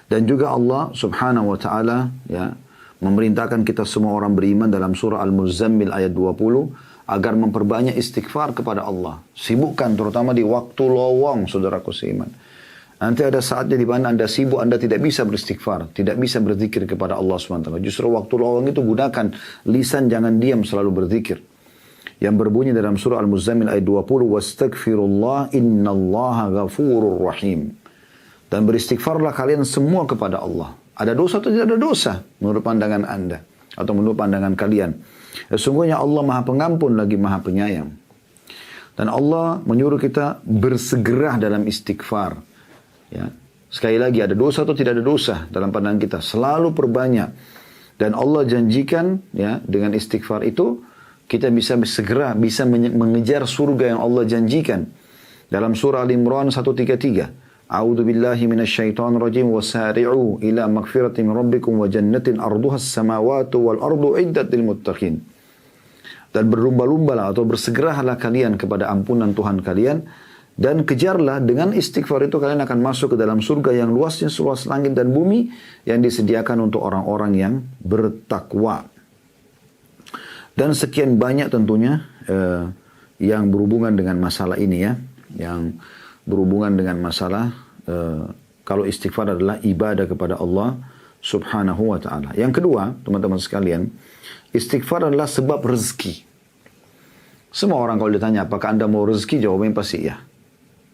Dan juga Allah subhanahu wa ta'ala ya, memerintahkan kita semua orang beriman dalam surah Al-Muzammil ayat 20 agar memperbanyak istighfar kepada Allah. Sibukkan terutama di waktu lowong, saudaraku seiman. Nanti ada saatnya di mana Anda sibuk, Anda tidak bisa beristighfar, tidak bisa berzikir kepada Allah SWT. Justru waktu lowong itu gunakan lisan, jangan diam, selalu berzikir. Yang berbunyi dalam surah Al-Muzammil ayat 20, wastaghfirullah innallaha ghafurur rahim. Dan beristighfarlah kalian semua kepada Allah. Ada dosa atau tidak ada dosa menurut pandangan Anda atau menurut pandangan kalian. Sesungguhnya Allah maha pengampun lagi maha penyayang. Dan Allah menyuruh kita bersegera dalam istighfar. Ya. Sekali lagi ada dosa atau tidak ada dosa dalam pandangan kita. Selalu perbanyak. Dan Allah janjikan ya, dengan istighfar itu kita bisa segera bisa mengejar surga yang Allah janjikan. Dalam surah Al-Imran 133. A'udzu billahi minasyaitonir rajim wasari'u ila magfiratin min rabbikum wa jannatin arduha as-samawati wal ardu iddat lil muttaqin. Dan berlumba-lumbalah atau bersegeralah kalian kepada ampunan Tuhan kalian dan kejarlah dengan istighfar itu kalian akan masuk ke dalam surga yang luasnya seluas langit dan bumi yang disediakan untuk orang-orang yang bertakwa. Dan sekian banyak tentunya yang berhubungan dengan masalah ini ya, yang berhubungan dengan masalah kalau istighfar adalah ibadah kepada Allah subhanahu wa ta'ala. Yang kedua, teman-teman sekalian, istighfar adalah sebab rezeki. Semua orang kalau ditanya apakah Anda mau rezeki, jawabannya pasti ya.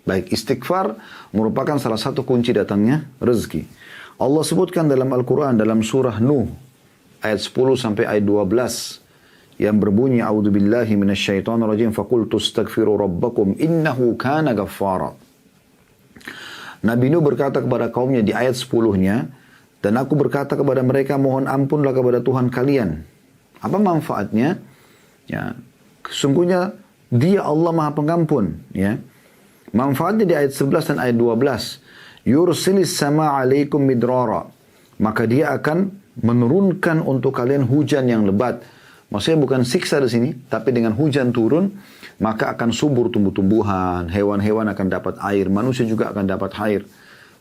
Baik, istighfar merupakan salah satu kunci datangnya rezeki. Allah sebutkan dalam Al-Quran, dalam surah Nuh, ayat 10 sampai ayat 12, yang berbunyi, A'udzu billahi minasyaitonir rajim, faqultu astaghfiru rabbakum innahu kana ghaffara. Nabi Nuh berkata kepada kaumnya di ayat 10-nya, dan aku berkata kepada mereka, mohon ampunlah kepada Tuhan kalian. Apa manfaatnya? Ya, sesungguhnya dia Allah maha pengampun. Ya. Manfaatnya di ayat 11 dan ayat 12. Yursilis sama alaikum midrara. Maka dia akan menurunkan untuk kalian hujan yang lebat. Maksudnya bukan siksa di sini, tapi dengan hujan turun, maka akan subur tumbuh-tumbuhan, hewan-hewan akan dapat air, manusia juga akan dapat air.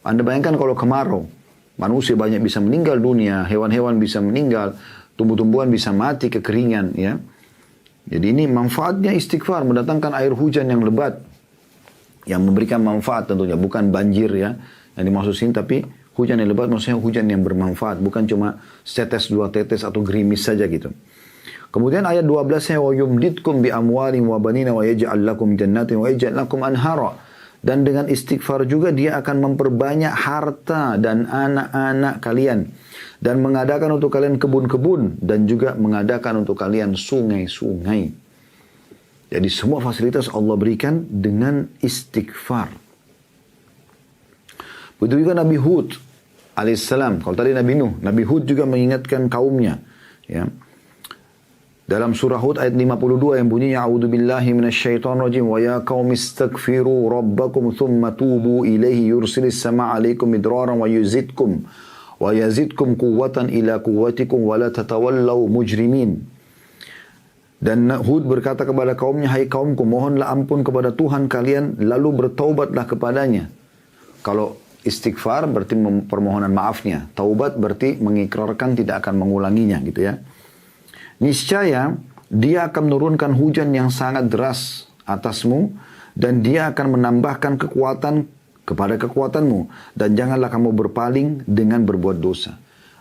Anda bayangkan kalau kemarau, manusia banyak bisa meninggal dunia, hewan-hewan bisa meninggal, tumbuh-tumbuhan bisa mati kekeringan. Ya. Jadi ini manfaatnya istighfar, mendatangkan air hujan yang lebat, yang memberikan manfaat tentunya, bukan banjir ya, yang dimaksud sini, tapi hujan yang lebat maksudnya hujan yang bermanfaat, bukan cuma setetes dua tetes atau gerimis saja gitu. Kemudian ayat 12-nya wa yumditkum bi amwalin wa banina wa yaj'al lakum jannatin wa yaj'al lakum anhara. Dan dengan istighfar juga dia akan memperbanyak harta dan anak-anak kalian dan mengadakan untuk kalian kebun-kebun dan juga mengadakan untuk kalian sungai-sungai. Jadi semua fasilitas Allah berikan dengan istighfar. Begitu juga Nabi Hud alaihissalam. Kalau tadi Nabi Nuh, Nabi Hud juga mengingatkan kaumnya. Ya. Dalam surah Hud ayat 52 yang bunyinya a'udzubillahi minasyaitonirrajim wa ya qaumi istaghfiru rabbakum thumma tubu ilaihi yursilis samaa'a 'alaikum midraran wa yazidkum quwwatan ila quwwatikum wa la tatawallaw mujrimin. Dan Hud berkata kepada kaumnya, hai kaumku, mohonlah ampun kepada Tuhan kalian lalu bertaubatlah kepadanya. Kalau istighfar berarti permohonan maafnya, taubat berarti mengikrarkan tidak akan mengulanginya gitu ya. Niscaya dia akan menurunkan hujan yang sangat deras atasmu dan dia akan menambahkan kekuatan kepada kekuatanmu dan janganlah kamu berpaling dengan berbuat dosa.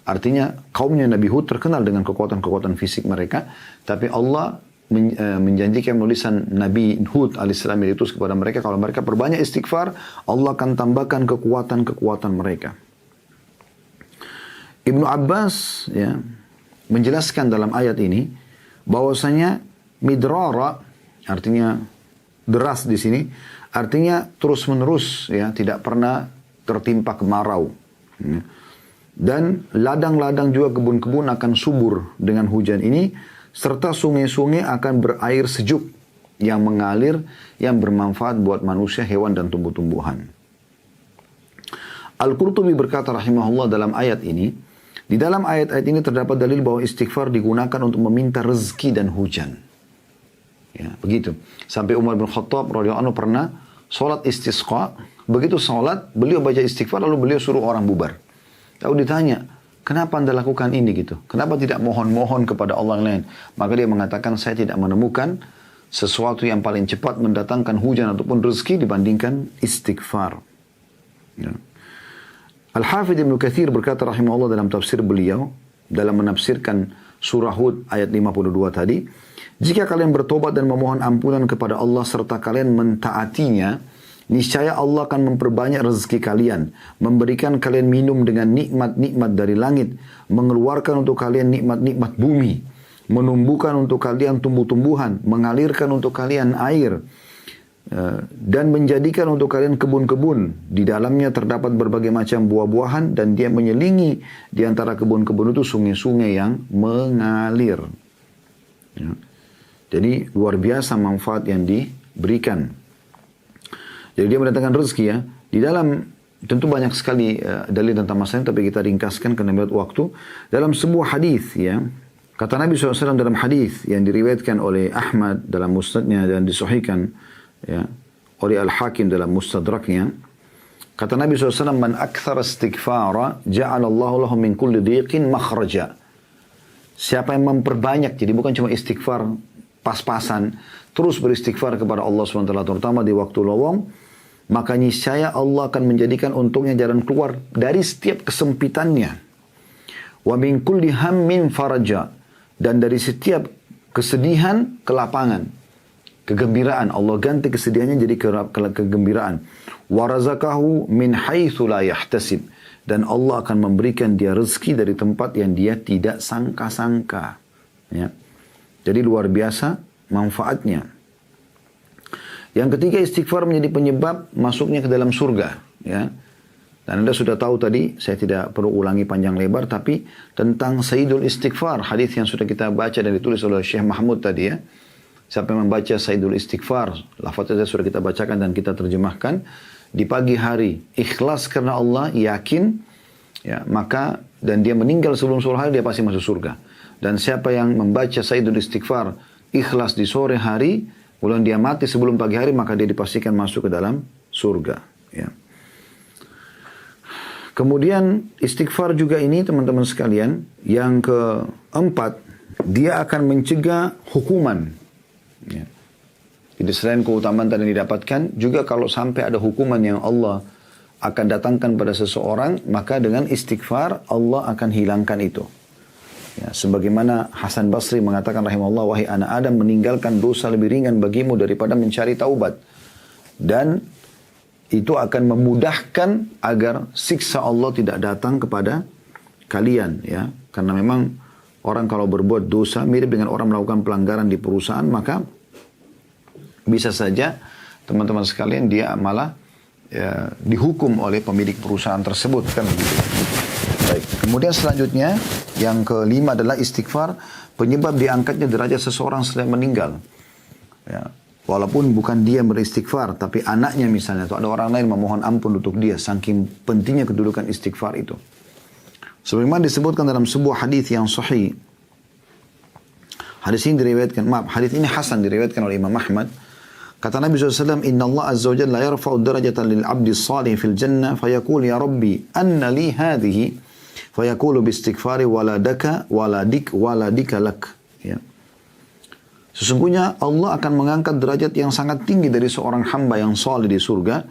Artinya kaumnya Nabi Hud terkenal dengan kekuatan-kekuatan fisik mereka, tapi Allah menjanjikan menulisan Nabi Hud alaihissalam itu kepada mereka, kalau mereka perbanyak istighfar, Allah akan tambahkan kekuatan-kekuatan mereka. Ibnu Abbas ya menjelaskan dalam ayat ini bahwasanya midrara artinya deras di sini artinya terus menerus ya, tidak pernah tertimpa kemarau. Dan ladang-ladang juga kebun-kebun akan subur dengan hujan ini serta sungai-sungai akan berair sejuk yang mengalir yang bermanfaat buat manusia, hewan dan tumbuh-tumbuhan. Al-Qurtubi berkata rahimahullah dalam ayat ini, di dalam ayat-ayat ini terdapat dalil bahwa istighfar digunakan untuk meminta rezeki dan hujan. Ya, begitu. Sampai Umar bin Khattab radhiyallahu anhu pernah sholat istisqa. Begitu sholat, beliau baca istighfar lalu beliau suruh orang bubar. Lalu ditanya, kenapa anda lakukan ini gitu? Kenapa tidak mohon-mohon kepada Allah yang lain? Maka dia mengatakan, saya tidak menemukan sesuatu yang paling cepat mendatangkan hujan ataupun rezeki dibandingkan istighfar. Ya. Al-Hafidh Ibn Kathir berkata rahimahullah dalam tafsir beliau, dalam menafsirkan surah Hud ayat 52 tadi, jika kalian bertobat dan memohon ampunan kepada Allah serta kalian mentaatinya, niscaya Allah akan memperbanyak rezeki kalian, memberikan kalian minum dengan nikmat-nikmat dari langit, mengeluarkan untuk kalian nikmat-nikmat bumi, menumbuhkan untuk kalian tumbuh-tumbuhan, mengalirkan untuk kalian air, dan menjadikan untuk kalian kebun-kebun. Di dalamnya terdapat berbagai macam buah-buahan dan dia menyelingi di antara kebun-kebun itu sungai-sungai yang mengalir. Ya. Jadi luar biasa manfaat yang diberikan. Jadi dia mendatangkan rezeki ya. Di dalam tentu banyak sekali dalil tentang masalah ini, tapi kita ringkaskan karena melihat waktu. Dalam sebuah hadis ya, kata Nabi SAW dalam hadis yang diriwayatkan oleh Ahmad dalam musnadnya dan disahihkan ya, oleh Al-Hakim dalam mustadraknya, kata Nabi SAW, man akthar istighfara ja'alallahu lahu min kulli dhiqin makhraja. Siapa yang memperbanyak, jadi bukan cuma istighfar pas-pasan, terus beristighfar kepada Allah SWT terutama di waktu lowong, maka niscaya Allah akan menjadikan untuknya jalan keluar dari setiap kesempitannya. Wa min kulli hammin faraja, dan dari setiap kesedihan kelapangan, kegembiraan. Allah ganti kesedihannya jadi kegembiraan. Wa razaqahu min haitsu la yahtasib, dan Allah akan memberikan dia rezeki dari tempat yang dia tidak sangka-sangka. Ya. Jadi luar biasa manfaatnya. Yang ketiga, istighfar menjadi penyebab masuknya ke dalam surga. Ya. Dan Anda sudah tahu tadi, saya tidak perlu ulangi panjang lebar, tapi tentang Sayyidul Istighfar, hadis yang sudah kita baca dan ditulis oleh Syekh Mahmud tadi ya. Siapa yang membaca Sayyidul Istighfar, lafaznya sudah kita bacakan dan kita terjemahkan, di pagi hari ikhlas karena Allah, yakin, ya, maka dan dia meninggal sebelum sore hari, dia pasti masuk surga. Dan siapa yang membaca Sayyidul Istighfar ikhlas di sore hari, kemudian dia mati sebelum pagi hari, maka dia dipastikan masuk ke dalam surga. Ya. Kemudian istighfar juga ini teman-teman sekalian, yang keempat, dia akan mencegah hukuman. Ya. Jadi selain keutamaan tadi yang didapatkan, juga kalau sampai ada hukuman yang Allah akan datangkan pada seseorang, maka dengan istighfar Allah akan hilangkan itu. Ya, sebagaimana Hasan Basri mengatakan rahimahullah, wahai anak Adam, meninggalkan dosa lebih ringan bagimu daripada mencari taubat. Dan itu akan memudahkan agar siksa Allah tidak datang kepada kalian. Ya. Karena memang orang kalau berbuat dosa mirip dengan orang melakukan pelanggaran di perusahaan, maka bisa saja teman-teman sekalian dia malah ya, dihukum oleh pemilik perusahaan tersebut kan begitu. Baik. Kemudian selanjutnya yang kelima adalah istighfar, penyebab diangkatnya derajat seseorang setelah meninggal. Ya. Walaupun bukan dia beristighfar, tapi anaknya misalnya, atau ada orang lain memohon ampun untuk dia, saking pentingnya kedudukan istighfar itu. Sebagaimana disebutkan dalam sebuah hadis yang sahih. Hadis ini diriwayatkan, hadis ini hasan diriwayatkan oleh Imam Ahmad. Kata Nabi SAW, Inna Allah Azza wa Jalla yarfa'u darajatan lil abdi salih fil jannah, fayaqul ya Rabbi, anna li hadhihi, fayaqulu bistighfari waladaka, waladika lak. Ya. Sesungguhnya Allah akan mengangkat derajat yang sangat tinggi dari seorang hamba yang saleh di surga.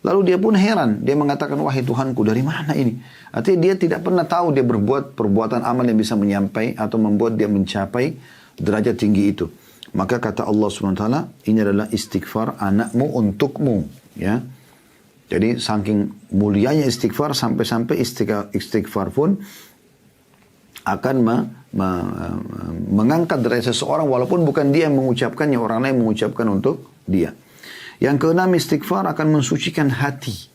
Lalu dia pun heran. Dia mengatakan, wahai Tuhanku, dari mana ini? Artinya dia tidak pernah tahu dia berbuat perbuatan amal yang bisa menyampai atau membuat dia mencapai derajat tinggi itu. Maka kata Allah SWT, ini adalah istighfar anakmu untukmu. Ya. Jadi saking mulianya istighfar, sampai-sampai istighfar pun akan mengangkat derajat seseorang walaupun bukan dia yang mengucapkannya, orang lain mengucapkan untuk dia. Yang keenam, istighfar akan mensucikan hati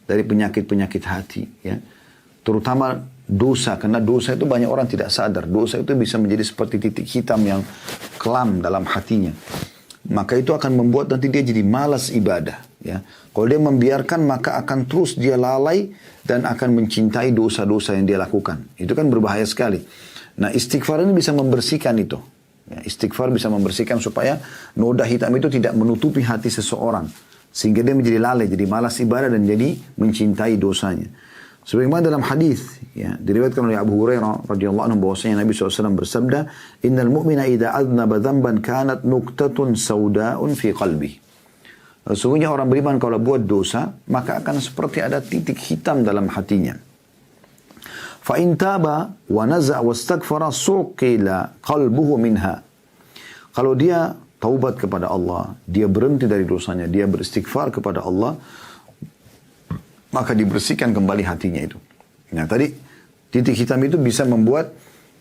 dari penyakit-penyakit hati, ya. Terutama dosa, karena dosa itu banyak orang tidak sadar. Dosa itu bisa menjadi seperti titik hitam yang kelam dalam hatinya. Maka itu akan membuat nanti dia jadi malas ibadah, ya. Kalau dia membiarkan, maka akan terus dia lalai dan akan mencintai dosa-dosa yang dia lakukan. Itu kan berbahaya sekali. Nah, istighfar ini bisa membersihkan itu. Ya, istighfar bisa membersihkan supaya noda hitam itu tidak menutupi hati seseorang. Sehingga dia menjadi lalai, jadi malas ibadah dan jadi mencintai dosanya. Sebagaimana dalam hadis, ya, diriwayatkan oleh Abu Hurairah radhiyallahu anhu bahwasanya Nabi SAW bersabda, Innal mu'mina idza adznaba dhanban kanat nuqtatun sauda'un fi qalbi. Sesungguhnya orang beriman kalau buat dosa, maka akan seperti ada titik hitam dalam hatinya. Fa in taba wa naza' wastaghfara suqila qalbuhu minha. Kalau dia taubat kepada Allah, dia berhenti dari dosanya, dia beristighfar kepada Allah, maka dibersihkan kembali hatinya itu. Nah, tadi titik hitam itu bisa membuat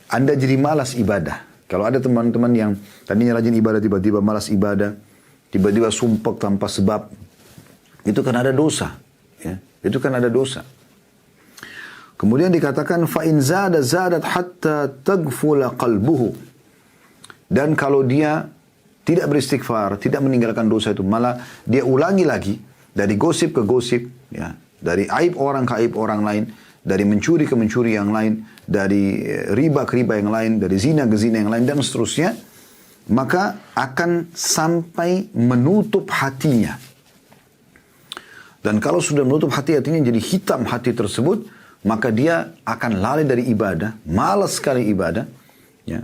Anda jadi malas ibadah. Kalau ada teman-teman yang tadinya rajin ibadah, tiba-tiba malas ibadah, tiba-tiba sumpek tanpa sebab, itu kan ada dosa. Ya. Itu kan ada dosa. Kemudian dikatakan, فَإِنْ زَادَ hatta tagfula qalbuhu. Dan kalau dia tidak beristighfar, tidak meninggalkan dosa itu, malah dia ulangi lagi, dari gosip ke gosip, ya, dari aib orang ke aib orang lain, dari mencuri ke mencuri yang lain, dari riba ke riba yang lain, dari zina ke zina yang lain, dan seterusnya, maka akan sampai menutup hatinya. Dan kalau sudah menutup hatinya jadi hitam hati tersebut, maka dia akan lalai dari ibadah, malas sekali ibadah, ya.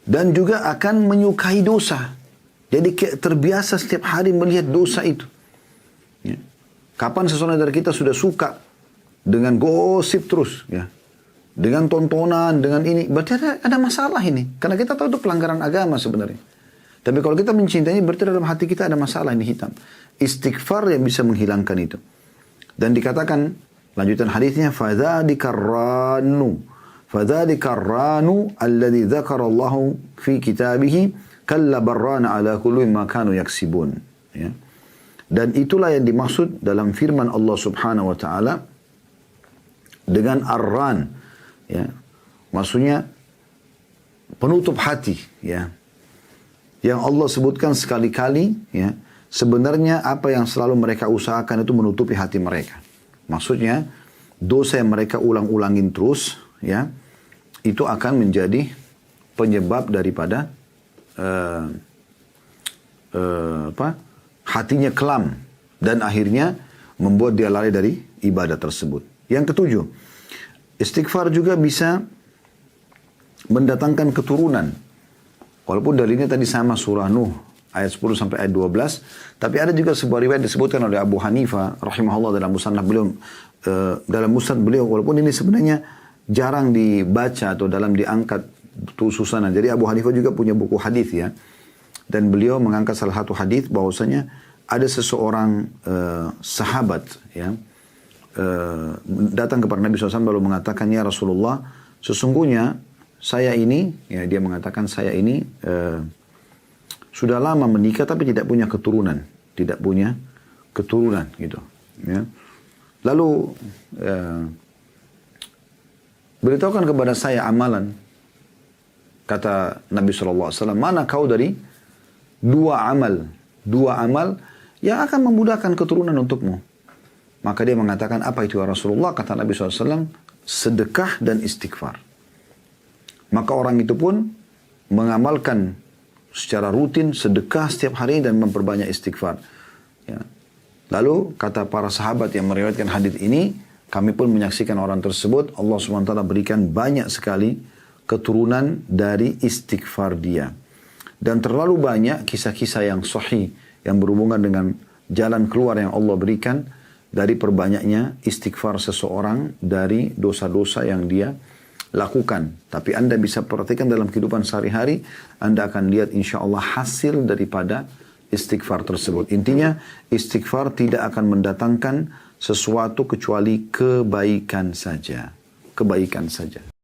Dan juga akan menyukai dosa. Jadi terbiasa setiap hari melihat dosa itu. Ya. Kapan seseorang dari kita sudah suka dengan gosip terus, ya, dengan tontonan, dengan ini, berarti ada masalah ini. Karena kita tahu itu pelanggaran agama sebenarnya. Tapi kalau kita mencintainya, berarti dalam hati kita ada masalah ini hitam. Istighfar yang bisa menghilangkan itu. Dan dikatakan, lanjutan hadisnya, فَذَلِكَ الرَّانُ الَّذِي ذَكَرَ اللَّهُ فِي كِتَابِهِ كَلَّ بَرَّانَ عَلَى كُلُّ مَا كَانُوا يَكْسِبُونَ. Ya. Dan itulah yang dimaksud dalam firman Allah Subhanahu wa taala dengan ar-ran, ya. Maksudnya penutup hati, ya. Yang Allah sebutkan sekali-kali, ya. Sebenarnya apa yang selalu mereka usahakan itu menutupi hati mereka. Maksudnya dosa yang mereka ulang-ulangin terus, ya, itu akan menjadi penyebab daripada hatinya kelam dan akhirnya membuat dia lari dari ibadah tersebut. Yang ketujuh, istighfar juga bisa mendatangkan keturunan. Walaupun dalilnya tadi sama surah Nuh ayat 10 sampai ayat 12, tapi ada juga sebuah riwayat disebutkan oleh Abu Hanifah rahimahullah dalam musnad beliau, walaupun ini sebenarnya jarang dibaca atau dalam diangkat khususan. Jadi Abu Hanifah juga punya buku hadis, ya. Dan beliau mengangkat salah satu hadis bahwasanya ada seseorang sahabat, ya, datang kepada Nabi SAW lalu mengatakan, ya Rasulullah, sesungguhnya saya ini, ya, dia mengatakan saya ini sudah lama menikah tapi tidak punya keturunan, gitu. Ya. Lalu beritahukan kepada saya amalan. Kata Nabi SAW, mana kau dari dua amal yang akan memudahkan keturunan untukmu. Maka dia mengatakan, apa itu ya Rasulullah? Kata Nabi SAW, sedekah dan istighfar. Maka orang itu pun mengamalkan secara rutin sedekah setiap hari dan memperbanyak istighfar. Ya. Lalu kata para sahabat yang meriwayatkan hadis ini, kami pun menyaksikan orang tersebut, Allah SWT berikan banyak sekali keturunan dari istighfar dia. Dan terlalu banyak kisah-kisah yang sahih yang berhubungan dengan jalan keluar yang Allah berikan dari perbanyaknya istighfar seseorang dari dosa-dosa yang dia lakukan. Tapi Anda bisa perhatikan dalam kehidupan sehari-hari, Anda akan lihat insya Allah hasil daripada istighfar tersebut. Intinya istighfar tidak akan mendatangkan sesuatu kecuali kebaikan saja. Kebaikan saja.